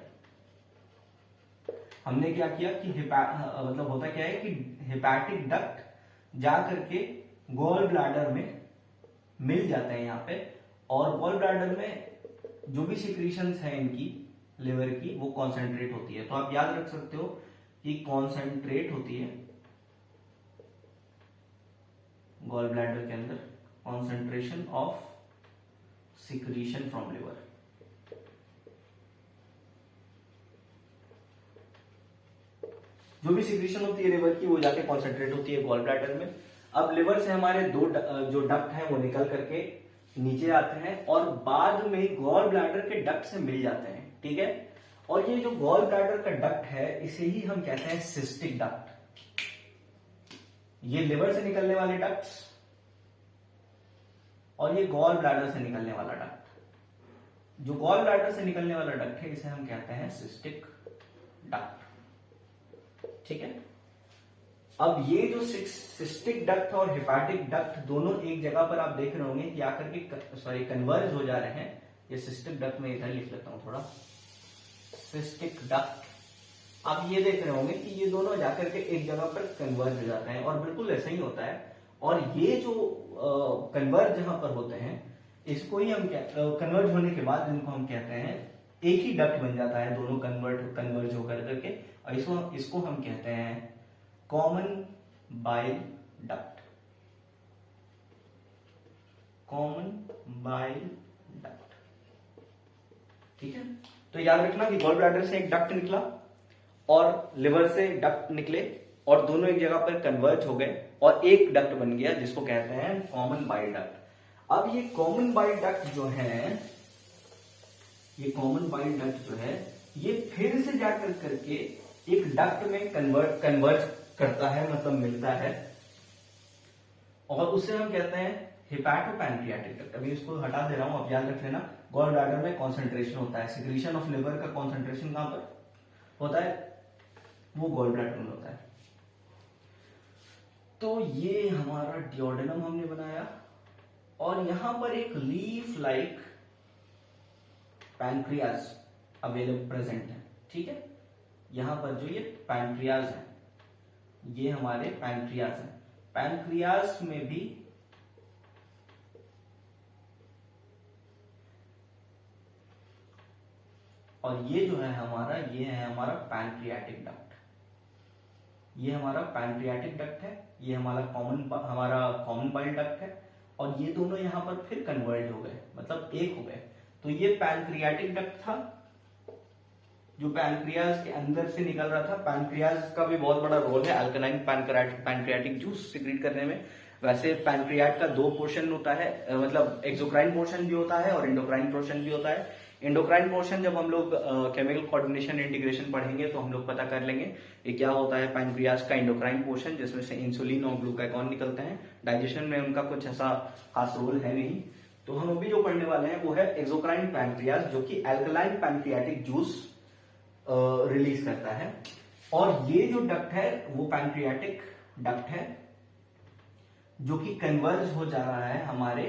हमने क्या किया कि मतलब होता क्या है कि हेपेटिक डक्ट जा करके गॉल ब्लैडर में मिल जाते हैं यहाँ पे, और गॉल ब्लैडर में जो भी सिक्रीशंस है इनकी लिवर की वो कॉन्सेंट्रेट होती है। तो आप याद रख सकते हो कि कॉन्सेंट्रेट होती है गॉल ब्लैडर के अंदर, concentration of secretion from liver. जो भी सिक्रीशन होती है लिवर की वो जाके कॉन्सेंट्रेट होती है गॉल ब्लैडर में। अब लिवर से हमारे दो जो डक्ट हैं वो निकल करके नीचे आते हैं और बाद में गॉल ब्लैडर के डक्ट से मिल जाते हैं। ठीक है। और ये जो गॉल ब्लैडर का डक्ट है इसे ही हम कहते हैं सिस्टिक डक्ट। ये लिवर से निकलने वाले डक्ट्स और ये गॉल ब्लैडर से निकलने वाला डक्ट। जो गॉल ब्लैडर से निकलने वाला डक्ट है इसे हम कहते हैं सिस्टिक डक्ट। ठीक है। अब ये जो सिस्टिक डक्ट और हेपेटिक डक्ट दोनों एक जगह पर आप देख रहे होंगे कि आकर के कन्वर्ज हो जा रहे हैं। ये सिस्टिक डक्ट में इधर लिख लेता हूं थोड़ा, सिस्टिक डक्ट। आप ये देख रहे होंगे कि ये दोनों जाकर के एक जगह पर कन्वर्ज हो जाते हैं और बिल्कुल ऐसा ही होता है। और ये जो कन्वर्ज जहां पर होते हैं इसको ही हम कन्वर्ज होने के बाद इनको हम कहते हैं, एक ही डक्ट बन जाता है दोनों कन्वर्ज होकर करके, और इसको हम कहते हैं common bile duct. Common bile duct. ठीक है। तो याद रखना कि गॉल ब्लैडर से एक डक्ट निकला और लिवर से डक्ट निकले और दोनों एक जगह पर कन्वर्ज हो गए और एक डक्ट बन गया जिसको कहते हैं कॉमन बाइल डक्ट। अब ये कॉमन बाइल डक्ट जो है, ये कॉमन बाइल डक्ट जो है ये फिर से जाकर करके एक डक्ट में कन्वर्ज करता है, मतलब मिलता है, और उसे हम कहते हैं हेपाटोपैंक्रियाटिक डक्ट, अभी इसको हटा दे रहा हूं, अब याद रख लेना। गॉल ब्लैडर में कॉन्सेंट्रेशन होता है, सिक्रीशन ऑफ लिवर का कॉन्सेंट्रेशन कहां पर होता है, वो गॉल ब्लैडर में होता है। तो ये हमारा डिओडेनम हमने बनाया, और यहां पर एक leaf like pancreas available present है, ठीक है। यहां पर जो ये पैनक्रियाज है, ये हमारे पैनक्रियाज है। पैनक्रियाज में भी और ये जो है हमारा, ये है हमारा पैनक्रियाटिक डक्ट, ये हमारा पैनक्रियाटिक डक्ट है, ये हमारा कॉमन बाइल डक्ट है, और ये दोनों यहां पर फिर कन्वर्ट हो गए, मतलब एक हो गए। तो ये पैनक्रियाटिक डक्ट था जो पैनक्रियाज के अंदर से निकल रहा था। पैनक्रियाज का भी बहुत बड़ा रोल है अल्कलाइन पैनक्रियाटिक जूस सिक्रीट करने में। वैसे पैनक्रियाट का दो पोर्शन होता है, मतलब एक्सोक्राइन पोर्शन भी होता है और इंडोक्राइन पोर्शन भी होता है। इंडोक्राइन पोर्शन जब हम लोग केमिकल कोऑर्डिनेशन इंटीग्रेशन पढ़ेंगे तो हम लोग पता कर लेंगे ये क्या होता है। पैनक्रियाज का इंडोक्राइन पोर्शन, जिसमें से इंसुलिन और ग्लूकागॉन निकलते हैं, डाइजेशन में उनका कुछ ऐसा खास रोल है नहीं। तो हम अभी जो पढ़ने वाले हैं वो है एक्सोक्राइन पैनक्रियाज, जो कि अल्कलाइन पैनक्रियाटिक जूस रिलीज करता है। और ये जो डक्ट है वो पैनक्रियाटिक डक्ट है जो कि कन्वर्ज हो जा रहा है हमारे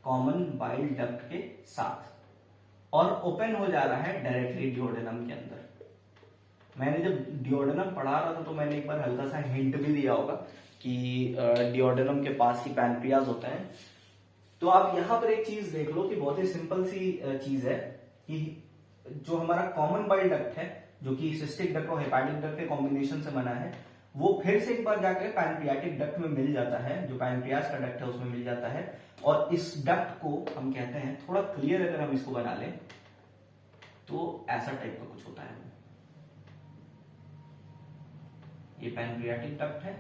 कॉमन बाइल डक्ट के साथ, और ओपन हो जा रहा है डायरेक्टली डिओडेनम के अंदर। मैंने जब डिओडेनम पढ़ा रहा था तो मैंने एक बार हल्का सा हिंट भी दिया होगा कि डिओडेनम के पास ही पैनक्रियाज होता है। तो आप यहां पर एक चीज देख लो कि बहुत ही सिंपल सी चीज है कि जो हमारा कॉमन बाइल डक्ट है, जो कि सिस्टिक डक्ट और हेपाटिक डक्ट के कॉम्बिनेशन से बना है, वो फिर से एक बार जाकर पैनक्रियाटिक डक्ट में मिल जाता है, जो पैनक्रियाज का डक्ट है उसमें मिल जाता है। और इस डक्ट को हम कहते हैं, थोड़ा क्लियर अगर हम इसको बना लें तो ऐसा टाइप का कुछ होता है। ये पैनक्रियाटिक डक्ट है,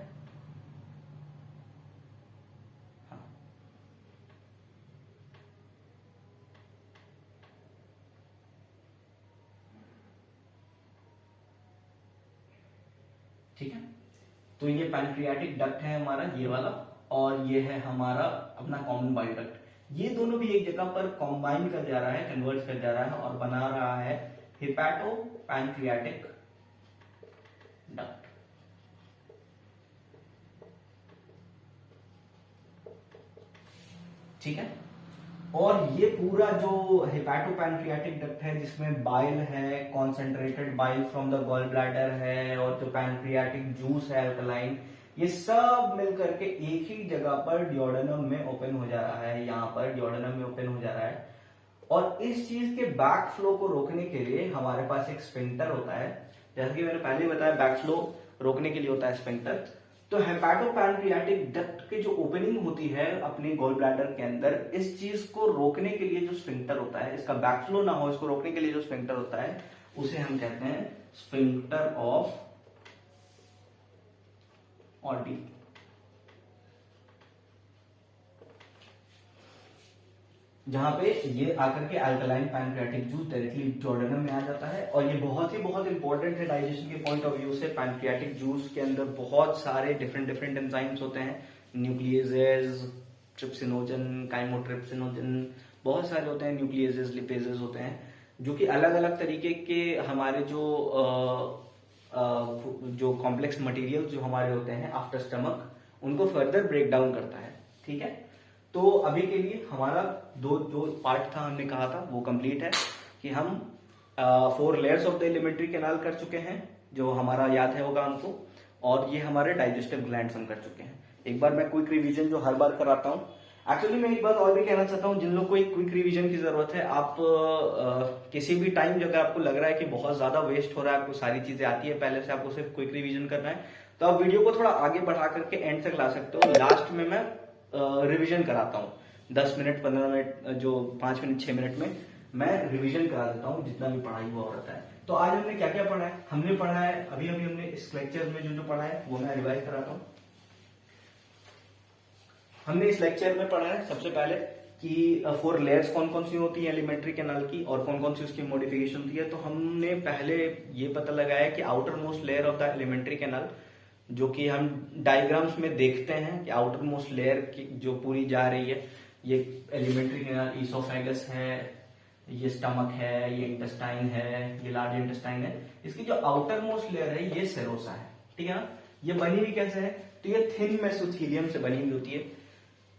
हाँ, ठीक है। तो ये पैनक्रियाटिक डक्ट है हमारा, ये वाला, और ये है हमारा अपना कॉमन बाइल डक्ट। ये दोनों भी एक जगह पर कॉम्बाइन कर जा रहा है, कन्वर्ज कर जा रहा है और बना रहा है हेपाटो पैनक्रियाटिक डक्ट। ठीक है। और ये पूरा जो हेपाटोपैनक्रियाटिक डक्ट है, जिसमें बाइल है, concentrated bile from the gall bladder है, और जो पैनक्रियाटिक जूस है अल्कलाइन, ये सब मिलकर के एक ही जगह पर डिओडेनम में ओपन हो जा रहा है। यहाँ पर डिओडेनम में ओपन हो जा रहा है, और इस चीज के बैक फ्लो को रोकने के लिए हमारे पास एक स्फिंक्टर होता है। जैसा कि मैंने पहले बताया, बैक फ्लो रोकने के लिए होता है स्फिंक्टर। तो हेपाटोपैनक्रियाटिक डक्ट की जो ओपनिंग होती है अपनी गॉल ब्लैडर के अंदर, इस चीज को रोकने के लिए जो स्फिंक्टर होता है, इसका बैकफ्लो ना हो, इसको रोकने के लिए जो स्फिंक्टर होता है, उसे हम कहते हैं स्फिंक्टर ऑफ ऑडी। जहां पे ये आकर के alkaline pancreatic juice directly duodenum में आ जाता है। और ये बहुत इंपॉर्टेंट है डाइजेशन के पॉइंट ऑफ व्यू से। पैनक्रियाटिक जूस के अंदर बहुत सारे डिफरेंट एंजाइम्स होते हैं, न्यूक्लियेजेस, ट्रिप्सिनोजन, काइमोट्रिप्सिनोजन, बहुत सारे होते हैं, न्यूक्लियेजेस, लिपेजेस होते हैं, जो कि अलग अलग तरीके के हमारे जो कॉम्प्लेक्स मटेरियल जो हमारे होते हैं आफ्टर स्टमक, उनको फर्दर ब्रेक डाउन करता है। ठीक है। तो अभी के लिए हमारा जो पार्ट था, हमने कहा था वो कंप्लीट है कि हम 4 layers of the alimentary canal कर चुके हैं, जो हमारा याद है होगा हमको, और ये हमारे डाइजेस्टिव ग्लैंड्स हम कर चुके हैं। एक बार मैं क्विक रिवीजन जो हर बार कराता हूँ, एक्चुअली मैं एक बात और भी कहना चाहता हूँ, जिन लोग को एक क्विक रिवीजन की जरूरत है, आप किसी भी टाइम अगर आपको लग रहा है कि बहुत ज्यादा वेस्ट हो रहा है, आपको सारी चीजें आती है पहले से, आपको सिर्फ क्विक रिवीजन करना है, तो आप वीडियो को थोड़ा आगे बढ़ा करके एंड तक ला सकते हो। लास्ट में मैं रिवीजन कराता हूँ 10 मिनट, 15 मिनट, जो 5 मिनट 6 मिनट में मैं रिवीजन करा देता हूँ जितना भी पढ़ाई हुआ रहता है। तो आज हमने क्या क्या पढ़ा है, हमने पढ़ा है अभी हमने इस लेक्चर में जो पढ़ा है वो मैं रिवाइज कराता हूँ। हमने इस लेक्चर में पढ़ा है सबसे पहले कि 4 लेयर्स कौन कौन सी होती है एलिमेंट्री कैनाल की, और कौन कौन सी उसकी मॉडिफिकेशन होती है। तो हमने पहले ये पता लगाया कि outer most layer of the alimentary canal जो कि हम डायग्राम्स में देखते हैं कि आउटर मोस्ट लेयर की जो पूरी जा रही है, ये एलिमेंट्री कैनाल, ईसोफेगस है, ये स्टमक है, ये इंटेस्टाइन है, ये लार्ज इंटेस्टाइन है। इसकी जो आउटर मोस्ट लेयर है ये सेरोसा है, ठीक है ना। ये बनी हुई कैसे है, तो ये थिन मेसोथीलियम से बनी हुई होती है।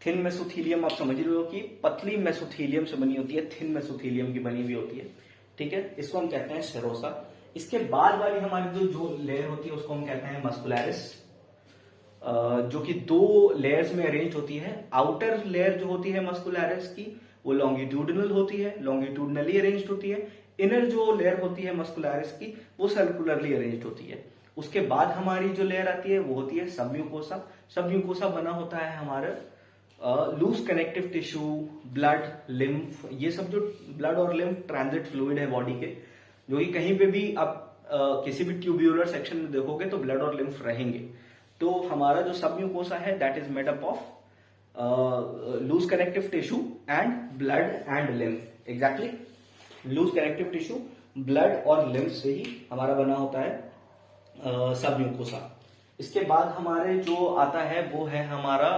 थिन मेसोथीलियम आप समझ रहे हो कि पतली मेसोथीलियम से बनी होती है, थिन मेसोथीलियम की बनी हुई होती है, ठीक है। इसको हम कहते हैं सेरोसा। इसके बाद वाली हमारी जो लेयर होती है उसको हम कहते हैं मस्कुलैरिस, जो कि 2 लेयर्स में अरेंज होती है। आउटर लेयर जो होती है मस्कुलैरिस की वो लॉन्गिट्यूडिनल होती है, लॉन्गिट्यूडिनली अरेंज्ड होती है। इनर जो लेयर होती है मस्कुलैरिस की वो सर्कुलरली अरेंज्ड होती है। उसके बाद हमारी जो लेयर आती है वो होती है सबम्यूकोसा। सबम्यूकोसा बना होता है हमारा loose connective tissue, blood, lymph, ये सब जो ब्लड और लिम्फ ट्रांजिट फ्लूइड है बॉडी के, जो कि कहीं पे भी आप किसी भी ट्यूब्यूलर सेक्शन में देखोगे तो ब्लड और लिम्फ रहेंगे। तो हमारा जो सबम्यूकोसा है that is made up of loose connective tissue and blood and lymph. Exactly, loose connective tissue, blood और लिम्फ से ही हमारा बना होता है सबम्यूकोसा। इसके बाद हमारे जो आता है वो है हमारा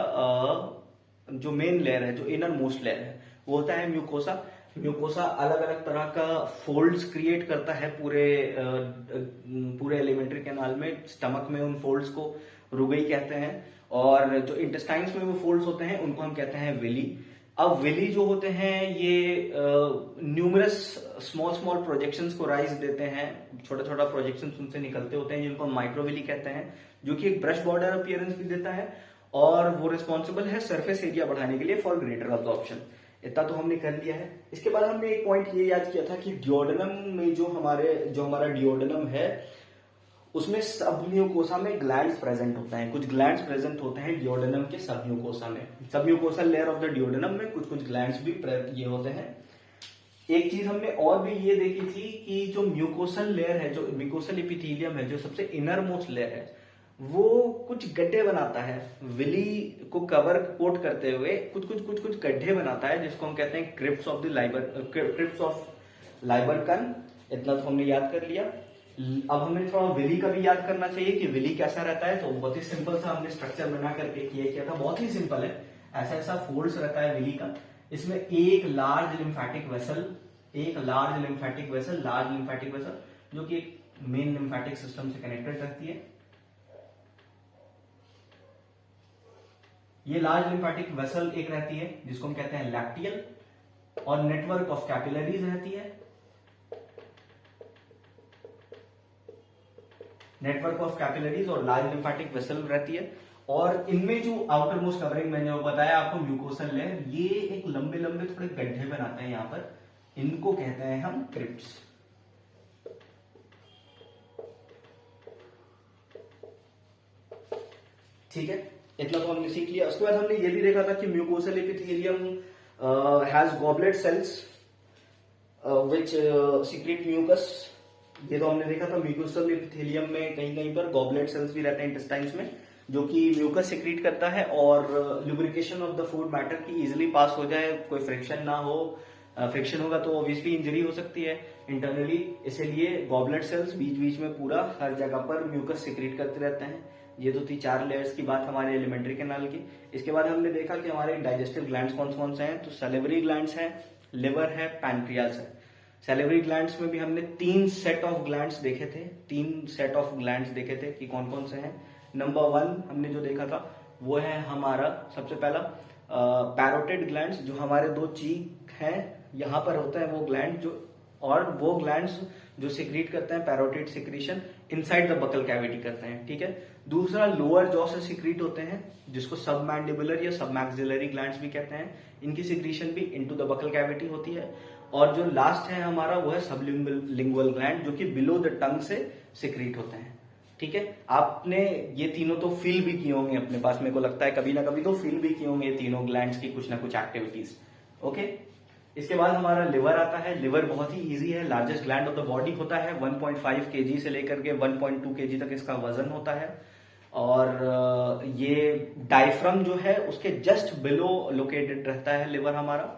जो मेन लेयर है, जो इनर मोस्ट लेयर है, वो होता है म्यूकोसा। म्यूकोसा अलग अलग तरह का फोल्ड्स क्रिएट करता है पूरे एलिमेंट्री कैनाल में। स्टमक में उन फोल्ड्स को रुगई कहते हैं, और जो इंटेस्टाइन्स में वो फोल्ड्स होते हैं उनको हम कहते हैं विली। अब विली जो होते हैं ये न्यूमरस स्मॉल स्मॉल प्रोजेक्शंस को राइज देते हैं, छोटा छोटा प्रोजेक्शंस उनसे निकलते होते हैं जिनको माइक्रोविली कहते हैं, जो कि एक ब्रश बॉर्डर अपीयरेंस भी देता है, और वो रिस्पॉन्सिबल है सरफेस एरिया बढ़ाने के लिए फॉर ग्रेटर अब्जॉर्प्शन। इतना तो हमने कर लिया है। इसके बाद हमने एक पॉइंट ये याद किया था कि डियोडेनम में जो हमारा डियोडेनम है उसमें सबम्यूकोसा में ग्लैंड्स प्रेजेंट होते हैं। कुछ ग्लैंड्स प्रेजेंट होते हैं डियोडेनम के सबम्यूकोसा में। सबम्यूकोसल लेयर ऑफ द डियोडेनम में कुछ कुछ ग्लैंड्स भी ये होते हैं। एक चीज हमने और भी ये देखी थी कि जो म्यूकोसल लेयर है, जो म्यूकोसल एपिथेलियम है, जो सबसे इनर मोस्ट लेयर है, वो कुछ गड्ढे बनाता है। विली को कोट करते हुए कुछ गड्ढे बनाता है, जिसको हम कहते हैं क्रिप्स ऑफ लाइबरकन। इतना तो हमने याद कर लिया। अब हमें थोड़ा विली का भी याद करना चाहिए कि विली कैसा रहता है। तो बहुत ही सिंपल सा हमने स्ट्रक्चर बना करके किया था, बहुत ही सिंपल है। ऐसा ऐसा फोल्ड्स रहता है विली का। इसमें एक लार्ज लिम्फेटिक वेसल, जो कि एक मेन लिम्फेटिक सिस्टम से कनेक्टेड रहती है। ये लार्ज लिम्फेटिक वेसल एक रहती है जिसको हम कहते हैं लैक्टियल, और नेटवर्क ऑफ कैपिलरीज रहती है। नेटवर्क ऑफ कैपिलरीज और लार्ज लिम्फेटिक वेसल रहती है। और इनमें जो आउटर मोस्ट कवरिंग मैंने बताया आपको म्यूकोसल लेयर, ये एक लंबे लंबे थोड़े गड्ढे बनाते हैं यहाँ पर, इनको कहते हैं हम क्रिप्ट्स। ठीक है, इतना तो हमने सीख लिया। उसके बाद हमने ये भी देखा था कि mucosal epithelium has goblet cells which secrete mucus. ये तो हमने देखा था। म्यूकोसल एपिथेलियम में कहीं कहीं पर गॉबलेट सेल्स भी रहते हैं इंटेस्टाइन्स में, जो कि म्यूकस सिक्रीट करता है, और lubrication of the food matter की इजिली पास हो जाए, कोई फ्रिक्शन ना हो। फ्रिक्शन होगा तो ऑब्वियसली इंजरी हो सकती है इंटरनली, इसीलिए गॉबलेट सेल्स बीच बीच में पूरा हर जगह पर म्यूकस सिक्रीट करते रहते हैं। ये तो थी 4 लेयर्स की बात हमारे एलिमेंट्री कैनाल की। इसके बाद हमने देखा कि हमारे डाइजेस्टिव ग्लैंड्स कौन कौन से हैं। तो सैलिवरी ग्लैंड्स हैं, लिवर है, पैनक्रियाज है। सैलिवरी ग्लैंड्स में भी हमने 3 सेट ऑफ ग्लैंड्स देखे थे कि कौन कौन से हैं। नंबर 1 हमने जो देखा था वो है हमारा सबसे पहला पैरोटिड ग्लैंड्स, जो हमारे 2 चीक हैं, यहाँ पर होता है वो ग्लैंड और वो ग्लैंड्स जो सिक्रीट करते हैं parotid secretion inside the buccal cavity करते हैं। ठीक है। दूसरा लोअर जॉ से सिक्रीट होते हैं, जिसको सबमैंडिबुलर या सबमैक्सिलरी ग्लैंड्स भी कहते हैं। इनकी सिक्रीशन भी इनटू द बकल कैविटी होती है। और जो लास्ट है हमारा वो है सबलिंगुअल ग्लैंड, जो कि बिलो द टंग से सिक्रीट होते हैं। ठीक है। आपने ये तीनों तो फील भी किए होंगे अपने पास, मेरे को लगता है कभी ना कभी तो फील भी किए होंगे ये तीनों ग्लैंड्स की कुछ ना कुछ एक्टिविटीज। ओके। इसके बाद हमारा लिवर आता है। लिवर बहुत ही इजी है, largest gland of the body होता है। 1.5 kg से लेकर के 1.2 kg तक इसका वजन होता है। और ये डायफ्रम जो है उसके जस्ट बिलो लोकेटेड रहता है लिवर। हमारा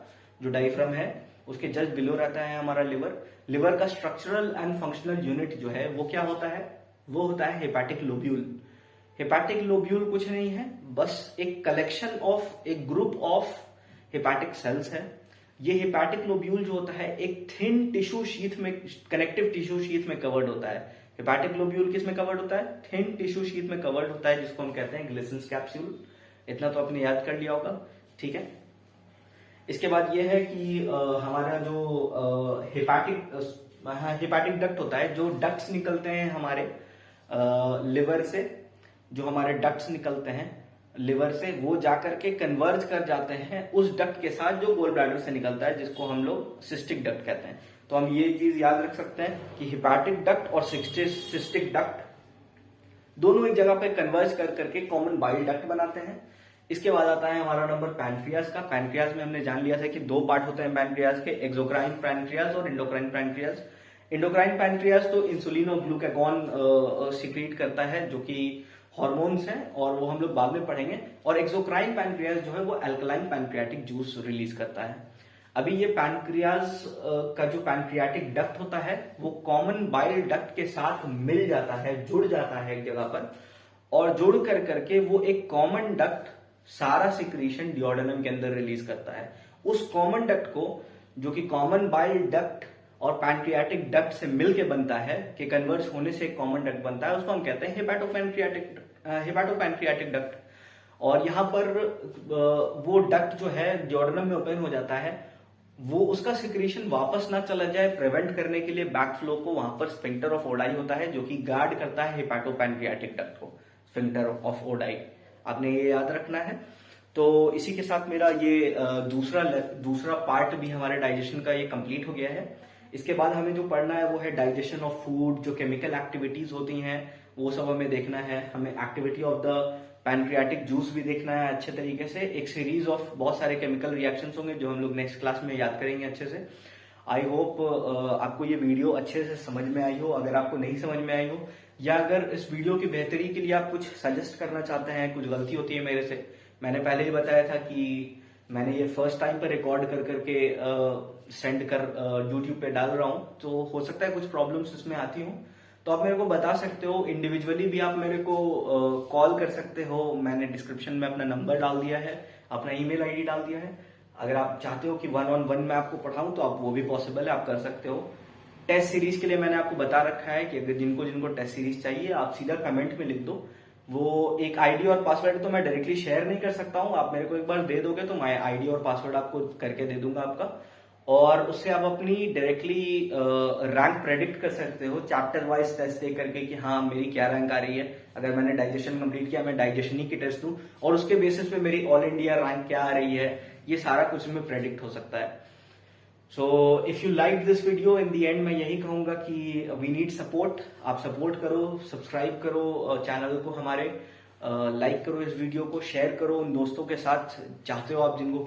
जो डायफ्रम है उसके जस्ट बिलो रहता है हमारा लिवर। लिवर का स्ट्रक्चरल एंड फंक्शनल यूनिट जो है वो क्या होता है, वो होता है हेपेटिक लोब्यूल। हेपाटिक लोब्यूल कुछ नहीं है, बस एक कलेक्शन ऑफ, एक ग्रुप ऑफ हेपाटिक सेल्स है। ये हेपाटिक लोब्यूल जो होता है एक थिन टिश्यू शीथ में, कनेक्टिव टिश्यू शीथ में कवर्ड होता है। हेपाटिक लोब्यूल किस में कवर्ड होता है? थिन टिश्यू शीथ में कवर्ड होता है, जिसको हम कहते हैं ग्लिसन्स कैप्सूल। इतना तो आपने याद कर लिया होगा, ठीक है। इसके बाद ये है कि हमारा जो हेपाटिक डक्ट होता है, जो डक्ट्स निकलते हैं हमारे लिवर से, जो हमारे डक्ट्स निकलते हैं लिवर से, वो जाकर के कन्वर्ज कर जाते हैं उस डक्ट के साथ जो गोल ब्लैडर से निकलता है, जिसको हम लोग सिस्टिक डक्ट कहते हैं। तो हम ये चीज याद रख सकते हैं कि हेपाटिक डक्ट और सिस्टिक डक्ट दोनों एक जगह पे कन्वर्ज कर करके कॉमन बाइल डक्ट बनाते हैं। इसके बाद आता है हमारा नंबर पैनक्रियाज का। पैनक्रियाज में हमने जान लिया था कि दो पार्ट होते हैं पैनक्रियाज के, एक्सोक्राइन पैनक्रियाज और इंडोक्राइन पैनक्रियाज। इंडोक्राइन पैनक्रियाज तो इंसुलिन और ग्लूकागॉन सिक्रीट करता है, जो कि हॉर्मोन्स हैं, और वो हम लोग बाद में पढ़ेंगे। और एक्सोक्राइन पैनक्रियाज जो है वो अल्कलाइन पैनक्रियाटिक जूस रिलीज करता है। अभी ये पैनक्रियाज का जो पैनक्रियाटिक डक्ट होता है वो कॉमन बाइल डक्ट के साथ मिल जाता है, जुड़ जाता है एक जगह पर, और जुड़ कर करके वो एक कॉमन डक्ट सारा सिक्रीशन डिओडेनम के अंदर रिलीज करता है। उस कॉमन डक्ट को, जो कि कॉमन बाइल डक्ट और पैनक्रियाटिक डक्ट से मिलके बनता है, कि कन्वर्ज होने से एक कॉमन डक्ट बनता है, उसको हम कहते हैं हेपाटोपैनक्रियाटिक डक्ट। और यहाँ पर वो डक्ट जो है डिओडेनम में ओपन हो जाता है, वो उसका सिक्रीशन वापस ना चला जाए प्रिवेंट करने के लिए बैक फ्लो को, वहां पर स्फिंक्टर ऑफ ओडाई होता है, जो कि गार्ड करता है हेपाटोपैनक्रियाटिक डक्ट को, स्फिंक्टर ऑफ ओडाई। आपने ये याद रखना है। तो इसी के साथ मेरा ये दूसरा पार्ट भी हमारे डाइजेशन का ये कंप्लीट हो गया है। इसके बाद हमें जो पढ़ना है वो है डाइजेशन ऑफ फूड, जो केमिकल एक्टिविटीज होती हैं वो सब हमें देखना है। हमें activity of the pancreatic juice भी देखना है अच्छे तरीके से। एक सीरीज ऑफ बहुत सारे केमिकल रिएक्शंस होंगे जो हम लोग नेक्स्ट क्लास में याद करेंगे अच्छे से। आई होप आपको ये वीडियो अच्छे से समझ में आई हो। अगर आपको नहीं समझ में आई हो, या अगर इस वीडियो की बेहतरी के लिए आप कुछ सजेस्ट करना चाहते हैं, कुछ गलती होती है मेरे से, मैंने पहले ही बताया था कि मैंने ये फर्स्ट टाइम पर रिकॉर्ड कर करके सेंड कर यूट्यूब पे डाल रहा हूं, तो हो सकता है कुछ प्रॉब्लम्स इसमें आती हूँ, तो आप मेरे को बता सकते हो। इंडिविजुअली भी आप मेरे को कॉल कर सकते हो। मैंने डिस्क्रिप्शन में अपना नंबर डाल दिया है, अपना ईमेल आईडी डाल दिया है। अगर आप चाहते हो कि 1-on-1 में आपको पढ़ाऊं तो आप वो भी पॉसिबल है, आप कर सकते हो। टेस्ट सीरीज के लिए मैंने आपको बता रखा है कि अगर जिनको टेस्ट सीरीज चाहिए, आप सीधा कमेंट में लिख दो। वो एक आईडी और पासवर्ड तो मैं डायरेक्टली शेयर नहीं कर सकता हूँ, आप मेरे को एक बार दे दोगे तो मैं आईडी और पासवर्ड आपको करके दे दूंगा आपका, और उससे आप अपनी डायरेक्टली रैंक प्रेडिक्ट कर सकते हो चैप्टर वाइज टेस्ट दे करके कि हाँ मेरी क्या रैंक आ रही है। अगर मैंने डाइजेशन कंप्लीट किया, मैं डाइजेशन ही की टेस्ट दूं और उसके बेसिस पे मेरी ऑल इंडिया रैंक क्या आ रही है, ये सारा कुछ में प्रेडिक्ट हो सकता है। So if you like this video, in the and मैं यही कहूंगा कि वी नीड सपोर्ट। आप सपोर्ट करो, सब्सक्राइब करो चैनल को हमारे, लाइक करो इस वीडियो को, शेयर करो उन दोस्तों के साथ चाहते हो आप जिनको